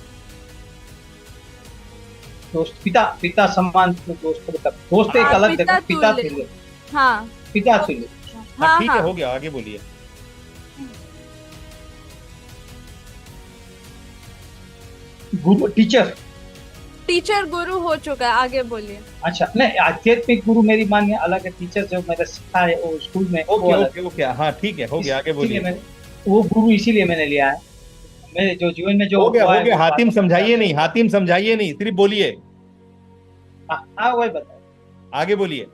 दोस्त, पिता, पिता सम्मान दोस्त, मतलब दोस्त एक हाँ, अलग पिता जगह, पिता तुल्य। तुल्य, हाँ, पिता तुल्य, हाँ हाँ, ठीक है, हाँ, हो गया, आगे बोलिए। गुरु टीचर। टीचर गुरु हो चुका है, आगे बोलिए। अच्छा, नहीं, आध्यात्मिक गुरु मेरी मान्य अलग है, टीचर जो मेरा सिखा है वो स्कूल में वो ओके अलग ओके ओके, हाँ ठीक है, हो गया, आगे इसीलिए बोलिए। मैंने वो गुरु इसीलिए मैंने लिया है। मेरे जो जीवन में जो हो गया हुआ हो है गया, वो हातिम बात समझाइए नहीं, हातिम समझाइए नहीं, सिर्फ बोलिए, हाँ वही बताया। आगे बोलिए।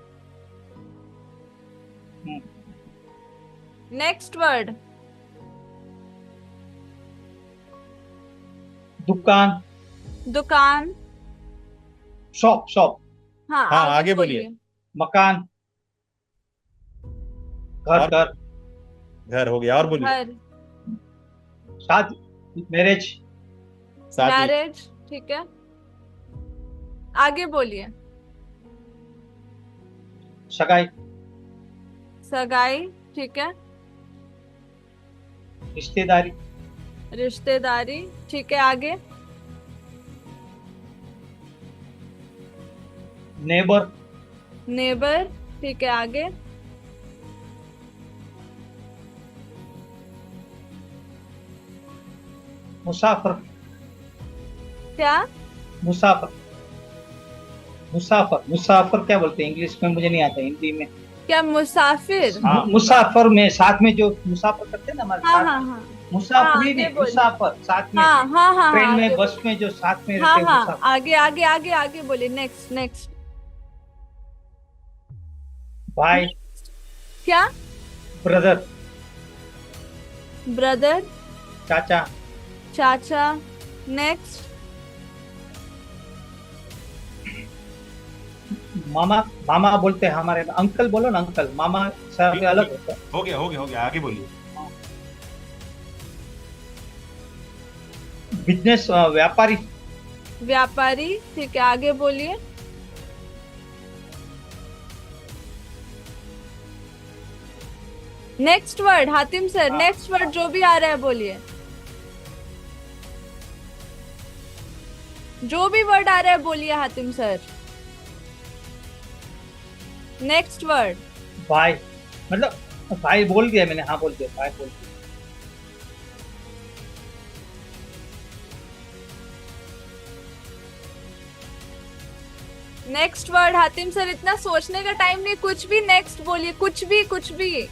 Next word. दुकान, दुकान। Shop shop. हाँ, हाँ, आगे बोलिए। मकान, घर और घर। घर हो गया, और बोलिए। घर। शादी, मैरिज। शादी। मैरिज, ठीक है, आगे बोलिए। सगाई, सगाई, ठीक है, रिश्तेदारी, रिश्तेदारी, ठीक है, आगे। नेबर, नेबर, ठीक है, आगे। मुसाफिर, क्या? मुसाफिर, मुसाफिर, मुसाफिर क्या बोलते हैं इंग्लिश में, मुझे नहीं आता हिंदी में। क्या मुसाफिर? हाँ, मुसाफिर में साथ में जो मुसाफिर करते हैं ना हमारे हाँ साथ हाँ में। हाँ मुसाफरी हाँ, नहीं, ये बोलिए। मुसाफिर साथ में। हाँ हाँ हाँ ट्रेन हाँ, में आगे बस बोलिए। में जो साथ में हाँ रहते हैं हाँ, मुसाफिर। आगे आगे आगे आगे बोलिए। Next next. भाई, क्या? ब्रदर, ब्रदर, चाचा, चाचा, नेक्स्ट। मामा। मामा बोलते हैं हमारे में, अंकल बोलो ना, अंकल मामा सब अलग होता है। हो गया हो गया हो गया, आगे बोलिए। बिजनेस, व्यापारी, व्यापारी, ठीक है, आगे बोलिए। नेक्स्ट वर्ड हातिम सर, हाँ, नेक्स्ट वर्ड जो भी आ रहा है बोलिए। जो भी वर्ड आ रहा है बोलिए हातिम सर। Next word. भाई, मतलब भाई बोल दिया मैंने, हाँ बोल दिया, भाई बोल दिया। नेक्स्ट वर्ड हातिम सर, इतना सोचने का टाइम नहीं, कुछ भी नेक्स्ट बोलिए, कुछ भी कुछ भी।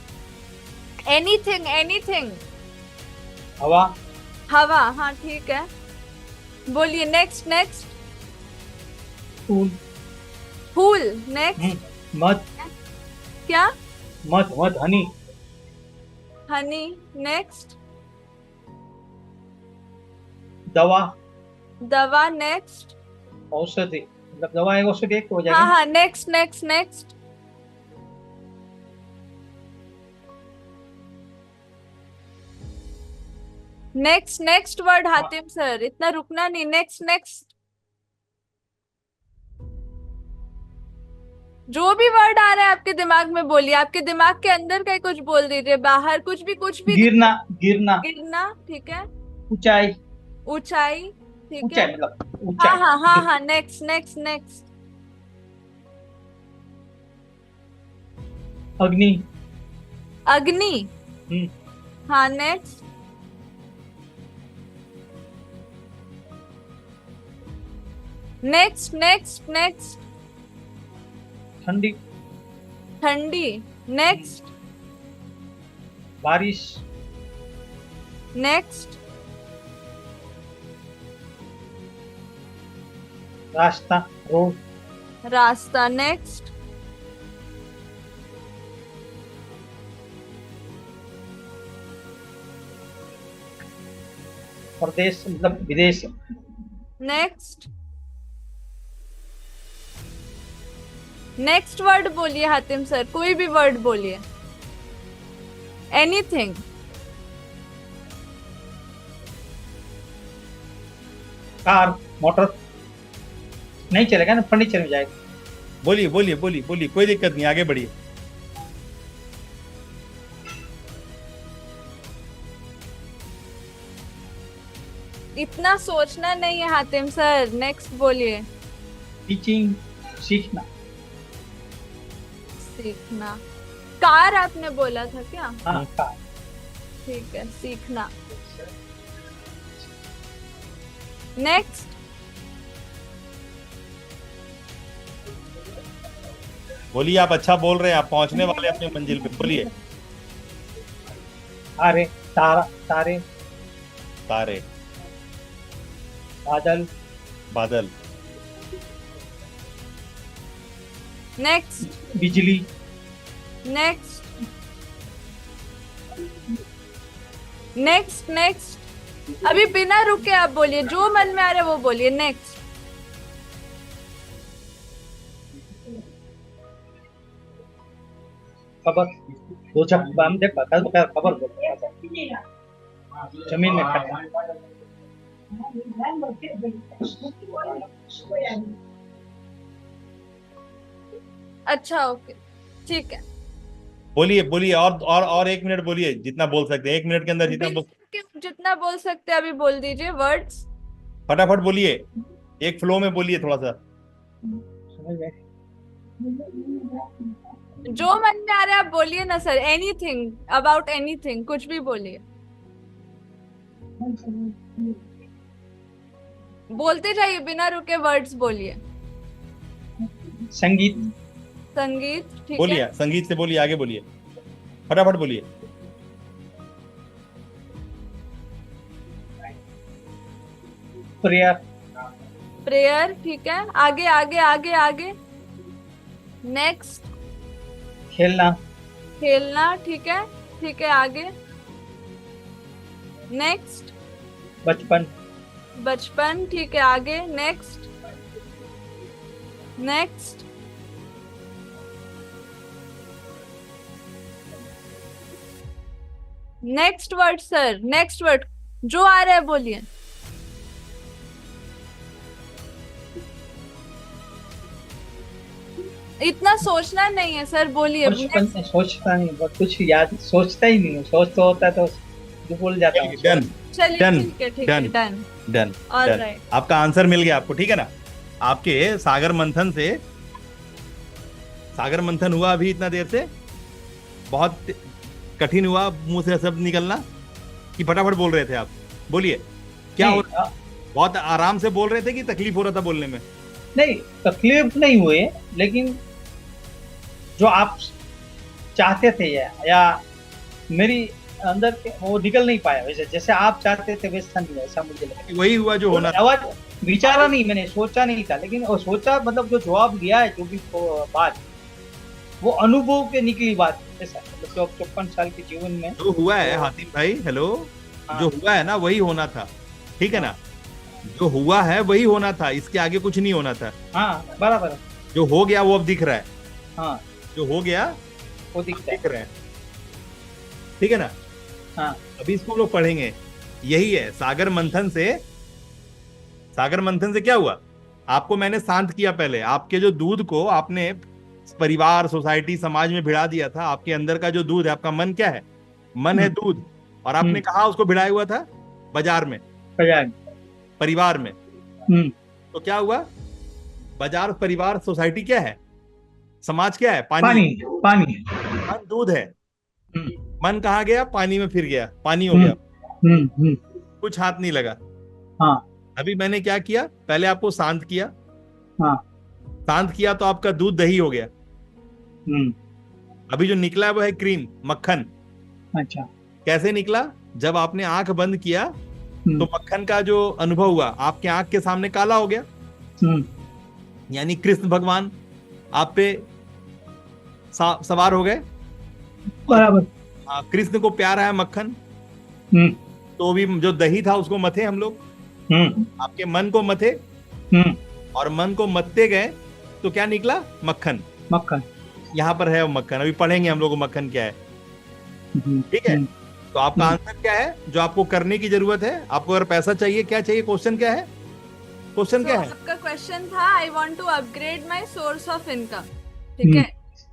Anything anything. हवा, हवा, हाँ ठीक है, बोलिए। Next next. फूल, फूल, नेक्स्ट। मध, क्या? मध मध, हनी, हनी, नेक्स्ट। दवा, दवा, नेक्स्ट। औषधि, मतलब दवा एक औषधि एक हो हाँ जाएगी। हाँ, next next next. Next next word Hatim sir, इतना रुकना नहीं। Next next. जो भी वर्ड आ रहा है आपके दिमाग में बोलिए, आपके दिमाग के अंदर का ही कुछ बोल दीजिए, बाहर कुछ भी। गिरना, गिरना, गिरना, ठीक है। ऊंचाई, ऊंचाई, ठीक ऊंचाई है। मतलब हाँ ऊंचाई। हाँ हाँ हाँ, नेक्स्ट नेक्स्ट नेक्स्ट। अग्नि, अग्नि, हाँ, नेक्स्ट। Next next next. ठंडी, ठंडी, नेक्स्ट बारिश, नेक्स्ट। रास्ता, रोड, रास्ता, नेक्स्ट। प्रदेश मतलब विदेश। नेक्स्ट। नेक्स्ट वर्ड बोलिए हातिम सर, कोई भी वर्ड बोलिए, एनीथिंग। कार, मोटर, नहीं चलेगा ना, फर्नीचर में जाएगा। बोलिए बोलिए बोलिए बोलिए, कोई दिक्कत नहीं, आगे बढ़िए। इतना सोचना नहीं है हातिम सर, नेक्स्ट बोलिए। टीचिंग, सीखना। सीखना। कार आपने बोला था क्या? हाँ, कार। ठीक है, सीखना। नेक्स्ट। बोलिए, आप अच्छा बोल रहे हैं, आप पहुंचने वाले हैं अपने मंजिल पे, बोलिए। तारे, तारा, तारे, तारे, बादल, बादल, नेक्स्ट। बिजली, नेक्स्ट। नेक्स्ट। नेक्स्ट। अभी बिना रुके आप बोलिए, जो मन में आ रहा है वो बोलिए। नेक्स्ट। खबर, दो चार हम देख खबर बोल, जमीन में खड़ा। अच्छा, ओके, ठीक है। बोलिए बोलिए, और 1 मिनट बोलिए, जितना बोल सकते हैं 1 मिनट के अंदर, जितना बोल सकते हैं अभी बोल दीजिए वर्ड्स। फटाफट बोलिए, एक फ्लो में बोलिए थोड़ा सा। समझ गए? जो मन में आ रहा है आप बोलिए ना सर। एनीथिंग, अबाउट एनीथिंग, कुछ भी बोलिए। बोलते जाइए, बिना रुके वर्ड्स बोलिए। संगीत, संगीत, ठीक बोलिए, है। संगीत से बोलिए, आगे बोलिए, फटाफट बोलिए। प्रेयर, प्रेयर, ठीक है। आगे आगे आगे आगे। नेक्स्ट। खेलना, खेलना, ठीक है। ठीक है, आगे। नेक्स्ट। बचपन, बचपन, ठीक है, आगे। Next. Next. Next word sir, next word जो आ रहा है बोलिए। इतना सोचना नहीं है सर, बोलिए। बचपन से सोचता नहीं, बहुत कुछ याद, सोचता ही नहीं हूँ। सोच तो होता है तो जो भूल जाता हूँ। डन, चलिए, डन, ठीक है, ठीक है, डन, डन। Done, alright. आपका आंसर मिल गया आपको, ठीक है ना। आपके सागर मंथन से, सागर मंथन हुआ अभी इतना देर से, बहुत कठिन हुआ मुंह से शब्द निकलना, कि फटाफट बोल रहे थे आप? बोलिए, क्या हो रहा? बहुत आराम से बोल रहे थे कि तकलीफ हो रहा था बोलने में? नहीं, तकलीफ नहीं हुई, लेकिन जो आप चाहते थे या मेरी अंदर के वो निकल नहीं पाया, वैसे जैसे आप चाहते थे वैसा नहीं, ऐसा मुझे लगा। वही हुआ जो होना था। आवाज विचारा नहीं, मैंने सोचा नहीं था, लेकिन वो सोचा मतलब जो जवाब दिया है, जो भी बात, वो अनुभव के निकली बात। ऐसा मतलब जो 54 साल के जीवन में जो हुआ है हातिम भाई, हेलो, जो हुआ है ना वही होना था, ठीक है ना। जो हुआ है वही होना था, इसके आगे कुछ नहीं होना था। हाँ, बराबर। जो हो गया वो अब दिख रहा है। हाँ, जो हो गया वो दिख रहा है, ठीक है ना। हाँ, अभी इसको हम लोग पढ़ेंगे। यही है सागर मंथन से। सागर मंथन से क्या हुआ? आपको मैंने शांत किया पहले। आपके जो दूध को आपने परिवार, सोसाइटी, समाज में भिड़ा दिया था। आपके अंदर का जो दूध है, आपका मन क्या है? मन है दूध। और आपने कहा उसको भिड़ाया हुआ था बाजार में, परिवार में। तो क्या हुआ? बाजार, परिवार, सोसाइटी क्या है? समाज क्या है? पानी, पानी। मन दूध है। मन कहाँ गया? पानी में फिर गया, पानी हो गया। कुछ हाथ नहीं लगा। हाँ। अभी मैंने क्या किया? पहले आपको शांत किया। हाँ। शांत किया तो आपका दूध दही हो गया। अभी जो निकला है वो है क्रीम, मक्खन। अच्छा। कैसे निकला? जब आपने आंख बंद किया तो मक्खन का जो अनुभव हुआ, आपके आंख के सामने काला हो गया। यानी कृष्ण भगवान आप पे सवार हो गए। बराबर। कृष्ण को प्यारा है मक्खन, तो भी जो दही था उसको मथे हम लोग। आपके मन को मथे, और मन को मथते गए तो क्या निकला? मक्खन। मक्खन यहाँ पर है वो मक्खन। अभी पढ़ेंगे हम लोग मक्खन क्या है, ठीक है। तो आपका आंसर क्या है जो आपको करने की जरूरत है? आपको अगर पैसा चाहिए, क्या चाहिए? क्वेश्चन क्या है? क्वेश्चन क्या है? आपका क्वेश्चन था, I want to upgrade my source of income, ठीक है।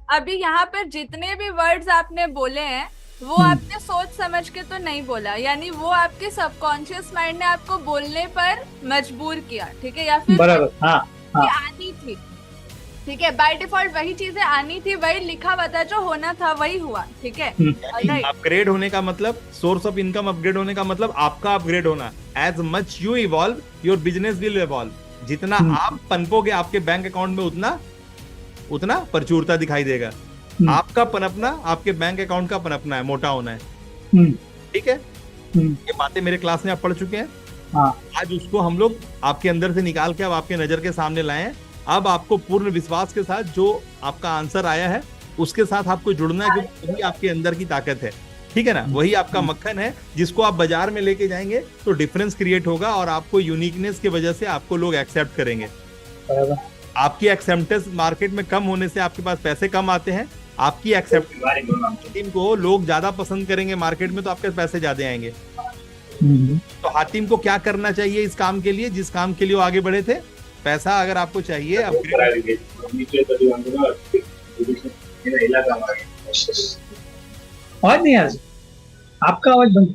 अभी यहाँ पर जितने भी वर्ड्स आपने बोले हैं वो आपने सोच समझ के तो नहीं बोला, यानी वो आपके सबकॉन्शियस माइंड ने आपको बोलने पर मजबूर किया, ठीक है, या फिर बराबर। हाँ, आनी थी, ठीक है। बाय डिफॉल्ट वही चीजें आनी थी, वही लिखा हुआ था, जो होना था वही हुआ, ठीक है। अपग्रेड होने का मतलब, सोर्स ऑफ इनकम अपग्रेड होने का मतलब आपका अपग्रेड होना। As much you evolve your business will evolve. जितना आप पनपोगे आपके बैंक अकाउंट में उतना उतना प्रचुरता दिखाई देगा। आपका पनपना आपके बैंक अकाउंट का पनपना है, मोटा होना है। ठीक है, ये बातें मेरे क्लास में आप पढ़ चुके हैं। आज उसको हम लोग आपके अंदर से निकाल के अब आपके नजर के सामने लाए हैं। अब आपको पूर्ण विश्वास के साथ जो आपका आंसर आया है उसके साथ आपको जुड़ना है, क्योंकि वही आपके अंदर की ताकत है। ठीक है ना, वही आपका मक्खन है जिसको आप बाजार में लेके जाएंगे तो डिफरेंस क्रिएट होगा और आपको यूनिकनेस की वजह से आपको लोग एक्सेप्ट करेंगे। आपकी एक्सेप्टेंस मार्केट में कम होने से आपके पास पैसे कम आते हैं। आपकी एक्सेप्टेंस टीम को लोग ज्यादा पसंद करेंगे मार्केट में तो आपके पैसे ज्यादा आएंगे। तो हातिम को क्या करना चाहिए इस काम के लिए, जिस काम के लिए वो आगे बढ़े थे? पैसा अगर आपको चाहिए और नहीं यार, आपका आवाज बंद।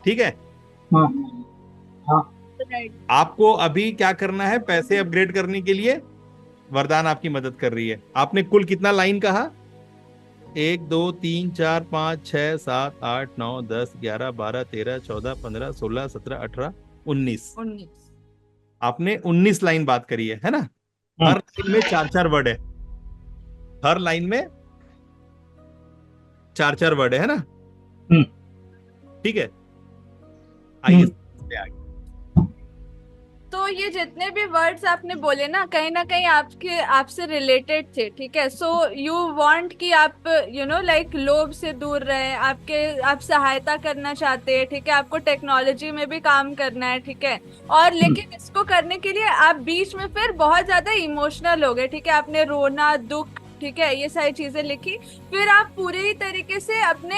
ठीक है, आपको अभी क्या करना है? पैसे अपग्रेड करने के लिए वरदान आपकी मदद कर रही है। आपने कुल कितना लाइन कहा? 1 2 3 4 5 6 7 8 9 10 11 12 13 14 15 16 17 18 19 आपने 19 लाइन बात करी है ना? हर लाइन में 4-4 वर्ड है, हर लाइन में 4-4 वर्ड है ना? ठीक है, आइए आगे। तो ये जितने भी वर्ड्स आपने बोले ना कहीं आपसे रिलेटेड थे। ठीक है, सो यू वांट कि आप लाइक लोभ से दूर रहे, आप सहायता करना चाहते हैं। ठीक है, आपको टेक्नोलॉजी में भी काम करना है। ठीक है, और लेकिन इसको करने के लिए आप बीच में फिर बहुत ज्यादा इमोशनल हो गए। ठीक है, आपने रोना, दुख, ठीक है, ये सारी चीजें लिखी। फिर आप पूरे ही तरीके से अपने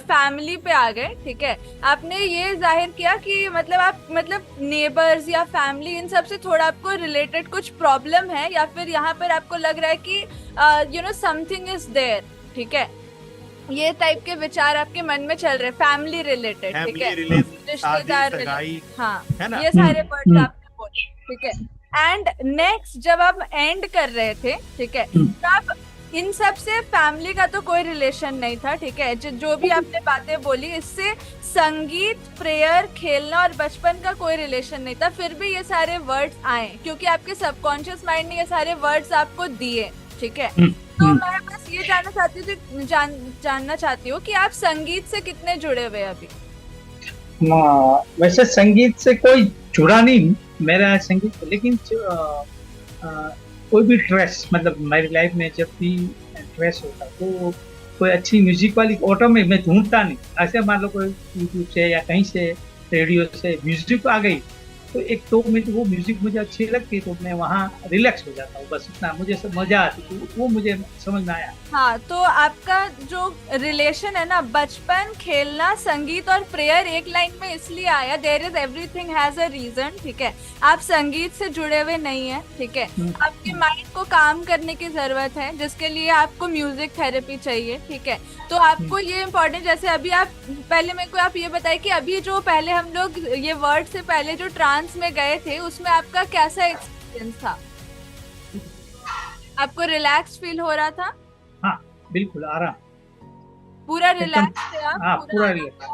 फैमिली पे आ गए। ठीक है, आपने ये जाहिर किया कि आप नेबर्स या फैमिली इन सब से थोड़ा आपको रिलेटेड कुछ प्रॉब्लम है, या फिर यहाँ पर आपको लग रहा है कि समथिंग इज देयर। ठीक है, ये टाइप के विचार आपके मन में चल रहे, फैमिली रिलेटेड। ठीक है, रिश्तेदार, हाँ, ये सारे वर्ड्स आपने बोले। ठीक है, एंड नेक्स्ट जब आप एंड कर रहे थे, ठीक है, तब इन सब से फैमिली का तो कोई रिलेशन नहीं था। ठीक है, जो भी आपने बातें बोली इससे संगीत, प्रेयर, खेलना और बचपन का कोई रिलेशन नहीं था। फिर भी ये सारे वर्ड्स आए क्योंकि आपके सबकॉन्शियस माइंड ने ये सारे वर्ड्स आपको दिए। ठीक है, तो मैं बस ये जानना चाहती हूँ कि आप संगीत से कितने जुड़े हुए अभी? वैसे संगीत से कोई जुड़ा नहीं मेरा संगीत, लेकिन कोई भी स्ट्रेस मेरी लाइफ में जब भी स्ट्रेस होता तो कोई अच्छी म्यूजिक वाली ऑटो में मैं ढूंढता नहीं। ऐसे मान लो कोई यूट्यूब से या कहीं से रेडियो से म्यूजिक आ गई तो एक तो वो म्यूजिक मुझे अच्छी लगती तो मैं वहाँ रिलैक्स हो जाता हूँ, बस इतना मुझे सब मजा आती तो वो मुझे समझ में आया। हाँ, तो आपका जो रिलेशन है ना, बचपन, खेलना, संगीत और प्रेयर एक लाइन में इसलिए आया, there is everything has a reason. ठीक है, आप संगीत से जुड़े हुए नहीं है। ठीक है, आपके माइंड को काम करने की जरूरत है जिसके लिए आपको म्यूजिक थेरेपी चाहिए। ठीक है, तो आपको ये इम्पोर्टेंट, जैसे अभी आप पहले मेरे को आप ये बताइए कि अभी जो पहले हम लोग ये वर्ड से पहले जो ट्रांस में गए थे उसमें आपका कैसा एक्सपीरियंस था? आपको रिलैक्स फील हो रहा था? हाँ बिल्कुल, आराम, पूरा रिलैक्स थे आप? हाँ, पूरा रिलैक्स।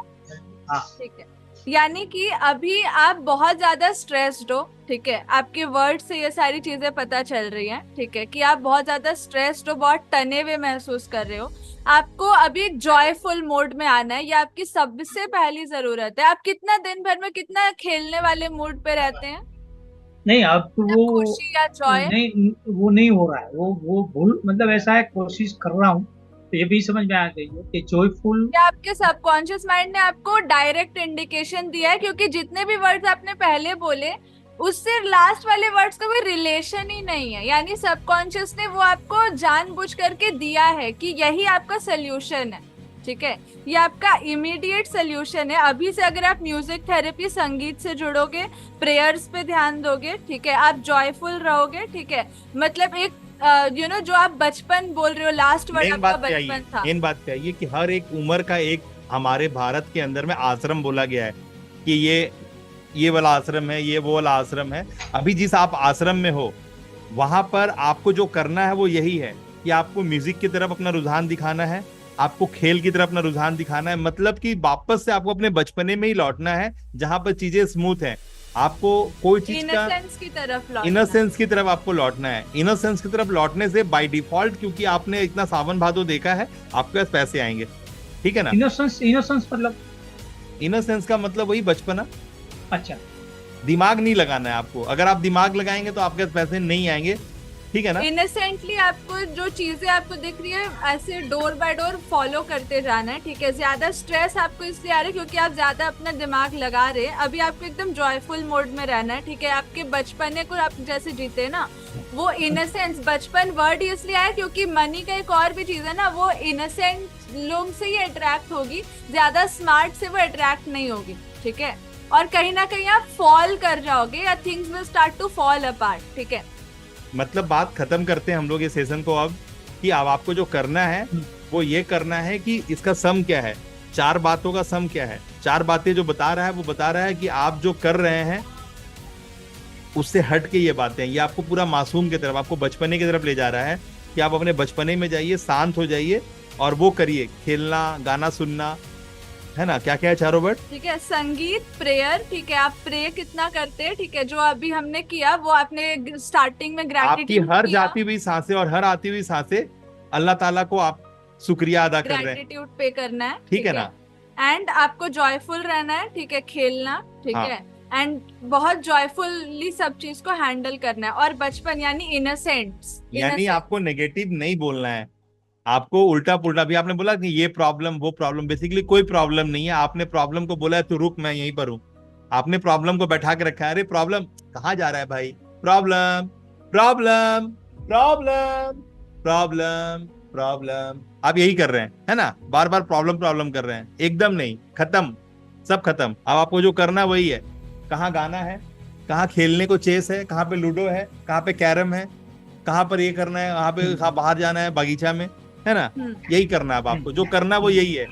हाँ, ठीक है, यानी कि अभी आप बहुत ज्यादा स्ट्रेस्ड हो। ठीक है, आपके वर्ड से ये सारी चीजें पता चल रही हैं। ठीक है, कि आप बहुत ज्यादा स्ट्रेस्ड हो, बहुत तने हुए महसूस कर रहे हो। आपको अभी एक जॉयफुल मोड में आना है, ये आपकी सबसे पहली जरूरत है। आप कितना दिन भर में कितना खेलने वाले मूड पे रहते हैं? नहीं, अब तो वो खुशी या जॉय नहीं, वो नहीं हो रहा है, वो भूल ऐसा है, कोशिश कर रहा हूँ तो ये भी समझ में आ गई है कि जॉयफुल। क्या आपके सबकॉन्शियस माइंड ने आपको डायरेक्ट इंडिकेशन दिया है? क्योंकि जितने भी वर्ड्स आपने पहले बोले उससे लास्ट वाले वर्ड्स का कोई रिलेशन ही नहीं है, यानी सबकॉन्शियस ने वो आपको जानबूझ करके दिया है कि यही आपका सोल्यूशन है। ठीक है, ये आपका इमीडिएट सोल्यूशन है। अभी से अगर आप म्यूजिक थेरेपी, संगीत से जुड़ोगे, प्रेयर्स पे ध्यान दोगे, ठीक है, आप जॉयफुल रहोगे। ठीक है, एक जो आप बचपन बोल रहे हो, लास्ट वर्ड आपका बचपन था। मेन बात क्या है कि हर एक उम्र का एक हमारे भारत के अंदर में आश्रम बोला गया है कि ये वाला आश्रम है, ये वो वाला आश्रम है। अभी जिस आप आश्रम में हो वहां पर आपको जो करना है वो यही है कि आपको म्यूजिक की तरफ अपना रुझान दिखाना है, आपको खेल की तरफ अपना रुझान दिखाना है, मतलब कि वापस से आपको अपने बचपने में ही लौटना है जहां पर चीजें स्मूथ हैं। आपको कोई चीज का इनोसेंस की तरफ लौटना है। इनोसेंस की तरफ आपको लौटना है। इनोसेंस की तरफ लौटने से बाय डिफॉल्ट, क्योंकि आपने इतना सावन भादो देखा है, आपके पास पैसे आएंगे, ठीक है ना। इनोसेंस मतलब? इनोसेंस का मतलब वही बचपना। अच्छा, दिमाग नहीं लगाना है आपको, अगर आप दिमाग लगाएंगे तो आपके पास पैसे नहीं आएंगे, ठीक है ना। इनोसेंटली आपको जो चीजें आपको दिख रही है ऐसे डोर बाय डोर फॉलो करते जाना है, ठीक है। ज्यादा स्ट्रेस आपको इसलिए आ रहा है क्योंकि आप ज्यादा अपना दिमाग लगा रहे हैं। अभी आपको एकदम जॉयफुल मोड में रहना है, ठीक है। आपके बचपने को आप जैसे जीते ना, वो इनोसेंस, बचपन वर्ड इसलिए आया क्योंकि मनी का एक और भी चीज है ना, वो इनोसेंट लोग से ही अट्रैक्ट होगी, ज्यादा स्मार्ट से वो अट्रैक्ट नहीं होगी, ठीक है। और कहीं ना कहीं आप फॉल कर जाओगे या things will start to fall apart, ठीक है। मतलब बात खत्म करते हैं हम लोग ये सेशन को अब, कि अब आपको जो करना है वो ये करना है कि इसका सम क्या है, 4 बातों का सम क्या है। 4 बातें जो बता रहा है वो बता रहा है कि आप जो कर रहे हैं उससे हट के ये बातें, ये आपको पूरा मासूम की तरफ, आपको बचपने की तरफ ले जा रहा है कि आप अपने बचपने में जाइए, शांत हो जाइए और वो करिए, खेलना, गाना सुनना, है ना। क्या क्या है 4 वर्ड? ठीक है, संगीत, प्रेयर, ठीक है। आप प्रे कितना करते हैं, ठीक है, जो अभी हमने किया वो आपने स्टार्टिंग में आपकी ग्रैटिट्यूड हर जाती हुई सांसें और हर आती हुई सांसें अल्लाह ताला को आप शुक्रिया अदा कर रहे हैं, ग्रैटिट्यूड पे करना है, ठीक है ना। एंड आपको जॉयफुल रहना है, ठीक है, खेलना, ठीक हाँ। है, एंड बहुत जॉयफुली सब चीज को हैंडल करना है। और बचपन यानी इनोसेंट्स, यानी आपको नेगेटिव नहीं बोलना है, आपको उल्टा पुल्टा। भी आपने बोला कि ये प्रॉब्लम वो प्रॉब्लम, बेसिकली कोई प्रॉब्लम नहीं है। आपने प्रॉब्लम को बोला है तो रुक, मैं यहीं पर हूँ। आपने प्रॉब्लम को बैठा के रखा है, अरे प्रॉब्लम कहाँ जा रहा है भाई, problem problem problem problem problem, आप यही कर रहे हैं, है ना, बार बार प्रॉब्लम प्रॉब्लम कर रहे हैं। एकदम नहीं, खत्म, सब खत्म। अब आपको जो करना वही है, कहाँ गाना है, कहाँ खेलने को चेस है, कहाँ पे लूडो है, कहाँ पे कैरम है, कहाँ पर ये करना है, कहाँ पे कहाँ बाहर जाना है बागीचा में, है ना। यही करना है अब आपको, जो करना है वो यही है।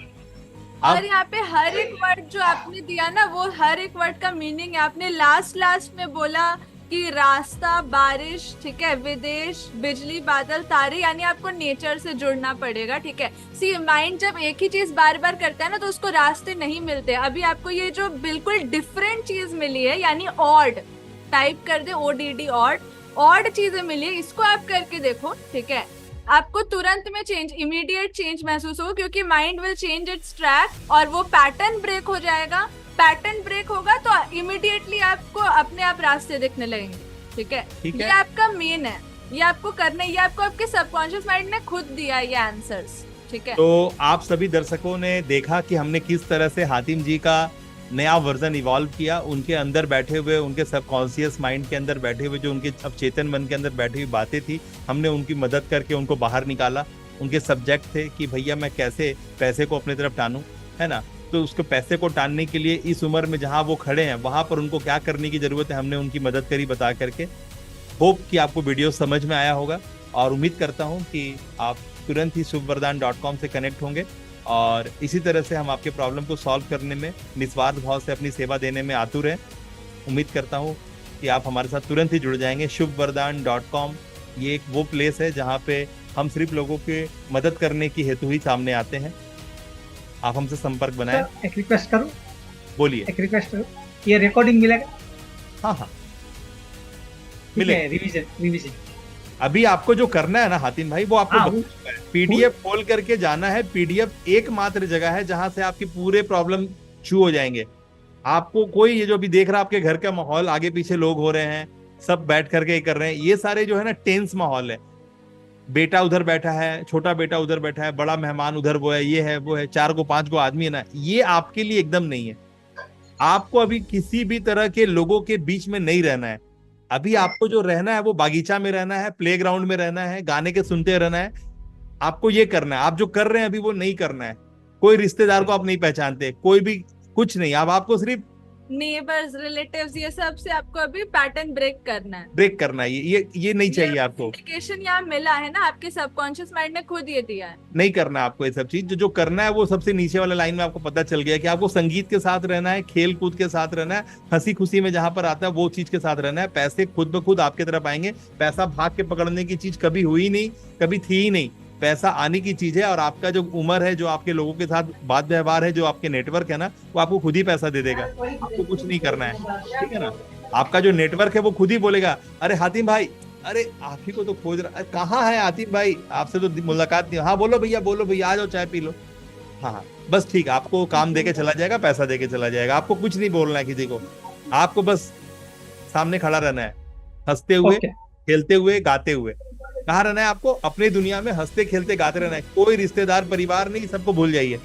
और यहाँ पे हर एक वर्ड जो आपने दिया ना, वो हर एक वर्ड का मीनिंग है। आपने लास्ट में बोला कि रास्ता, बारिश, ठीक है, विदेश, बिजली, बादल, तारे, यानी आपको नेचर से जुड़ना पड़ेगा, ठीक है। सी माइंड जब एक ही चीज बार बार करता है ना तो उसको रास्ते नहीं मिलते। अभी आपको ये जो बिल्कुल डिफरेंट चीज मिली है, यानी ऑड, टाइप कर दे ODD, ऑड चीजें मिली है, इसको आप करके देखो, ठीक है। आपको तुरंत में चेंज, इमीडिएट चेंज महसूस हो, क्योंकि mind will change it's track और वो पैटर्न ब्रेक हो जाएगा। पैटर्न ब्रेक होगा तो इमीडिएटली आपको अपने आप रास्ते दिखने लगेंगे, ठीक है। ये आपका मेन है, ये आपको करना है, ये आपको आपके सबकॉन्शियस माइंड ने खुद दिया है ये आंसर्स, ठीक है। तो आप सभी दर्शकों ने देखा कि हमने किस तरह से हातिम जी का नया वर्जन इवॉल्व किया। उनके अंदर बैठे हुए, उनके सबकॉन्शियस माइंड के अंदर बैठे हुए, जो उनके अब चेतन मन के अंदर बैठी हुई बातें थी, हमने उनकी मदद करके उनको बाहर निकाला। उनके सब्जेक्ट थे कि भैया मैं कैसे पैसे को अपनी तरफ टानूं, है ना। तो उसको पैसे को टानने के लिए इस उम्र में जहां वो खड़े हैं वहां पर उनको क्या करने की जरूरत है, हमने उनकी मदद करी बता करके। होप कि आपको वीडियो समझ में आया होगा और उम्मीद करता हूं कि आप तुरंत ही शुभवरदान.com से कनेक्ट होंगे और इसी तरह से हम आपके प्रॉब्लम को सॉल्व करने में निस्वार्थ भाव से अपनी सेवा देने में आतुर हैं। उम्मीद करता हूं कि आप हमारे साथ तुरंत ही जुड़ जाएंगे। शुभवरदान.com ये एक वो प्लेस है जहां पे हम सिर्फ लोगों की मदद करने की हेतु ही सामने आते हैं। आप हमसे संपर्क बनाएं। एक रिक्वेस्ट करूं? बोलिए। एक रिक्वेस्ट करूं, ये रिकॉर्डिंग मिलेगा? हाँ मिलेगा। रिवीजन अभी आपको जो करना है ना हातिम भाई, वो आपको PDF खोल करके जाना है। PDF एकमात्र जगह है जहां से आपकी पूरे प्रॉब्लम छू हो जाएंगे। आपको कोई ये जो अभी देख रहा है आपके घर का माहौल, आगे पीछे लोग हो रहे हैं, सब बैठ करके कर रहे हैं, ये सारे जो है ना टेंस माहौल है। बेटा उधर बैठा है, छोटा बेटा उधर बैठा है, बड़ा मेहमान उधर, वो है, ये है, वो है, 4 को 5 को आदमी है ना, ये आपके लिए एकदम नहीं है। आपको अभी किसी भी तरह के लोगों के बीच में नहीं रहना है। अभी आपको जो रहना है वो बागीचा में रहना है, प्लेग्राउंड में रहना है, गाने के सुनते रहना है। आपको ये करना है। आप जो कर रहे हैं अभी वो नहीं करना है। कोई रिश्तेदार को आप नहीं पहचानते, कोई भी कुछ नहीं। अब आपको सिर्फ नेबर्स, रिलेटिव्स, ये सब से आपको अभी पैटर्न ब्रेक करना है। ब्रेक करना है। ये नहीं चाहिए आपको। इंडिकेशन यहाँ मिला है ना, आपके सबकॉन्शियस माइंड ने खुद ये दिया है। नहीं करना आपको ये सब चीज। जो करना है वो सबसे नीचे वाले लाइन में आपको पता चल गया कि आपको संगीत के साथ रहना है, खेल कूद के साथ रहना है, हंसी खुशी में जहां पर आता है वो चीज के साथ रहना है। पैसे खुद ब खुद आपके तरफ आएंगे। पैसा भाग के पकड़ने की चीज कभी हुई नहीं, कभी थी ही नहीं। पैसा आने की चीज है, और आपका जो उम्र है, जो आपके लोगों के साथ बात व्यवहार है, जो आपके नेटवर्क है ना, वो आपको खुद ही पैसा दे देगा, आपको कुछ नहीं करना है, ठीक है ना। आपका जो नेटवर्क है वो खुद ही बोलेगा, अरे हातिम भाई, अरे आप ही को तो खोज रहा, कहाँ है हातिम भाई, आपसे तो मुलाकात नहीं, हाँ बोलो भैया आ जाओ चाय पी लो, हाँ बस ठीक, आपको काम देके चला जाएगा, पैसा देके चला जाएगा, आपको कुछ नहीं बोलना है किसी को, आपको बस सामने खड़ा रहना है, हंसते हुए, ओके खेलते हुए, गाते हुए। कहाँ रहना है आपको? अपनी दुनिया में हंसते खेलते गाते रहना है, कोई रिश्तेदार परिवार नहीं, सबको भूल जाइए,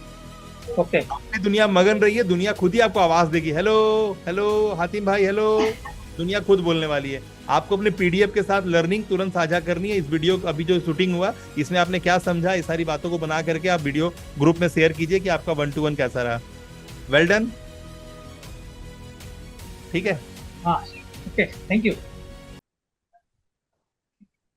ओके अपनी दुनिया मगन रही है, दुनिया खुद ही आपको आवाज देगी, हेलो हेलो हातिम भाई हेलो, दुनिया खुद बोलने वाली है। आपको अपने पीडीएफ के साथ लर्निंग तुरंत साझा करनी है। इस वीडियो अभी जो शूटिंग हुआ इसमें आपने क्या समझा, इस सारी बातों को बना करके आप वीडियो ग्रुप में शेयर कीजिए कि आपका 1-to-1 कैसा रहा। वेल डन, ठीक है। हाँ ओके, थैंक यू।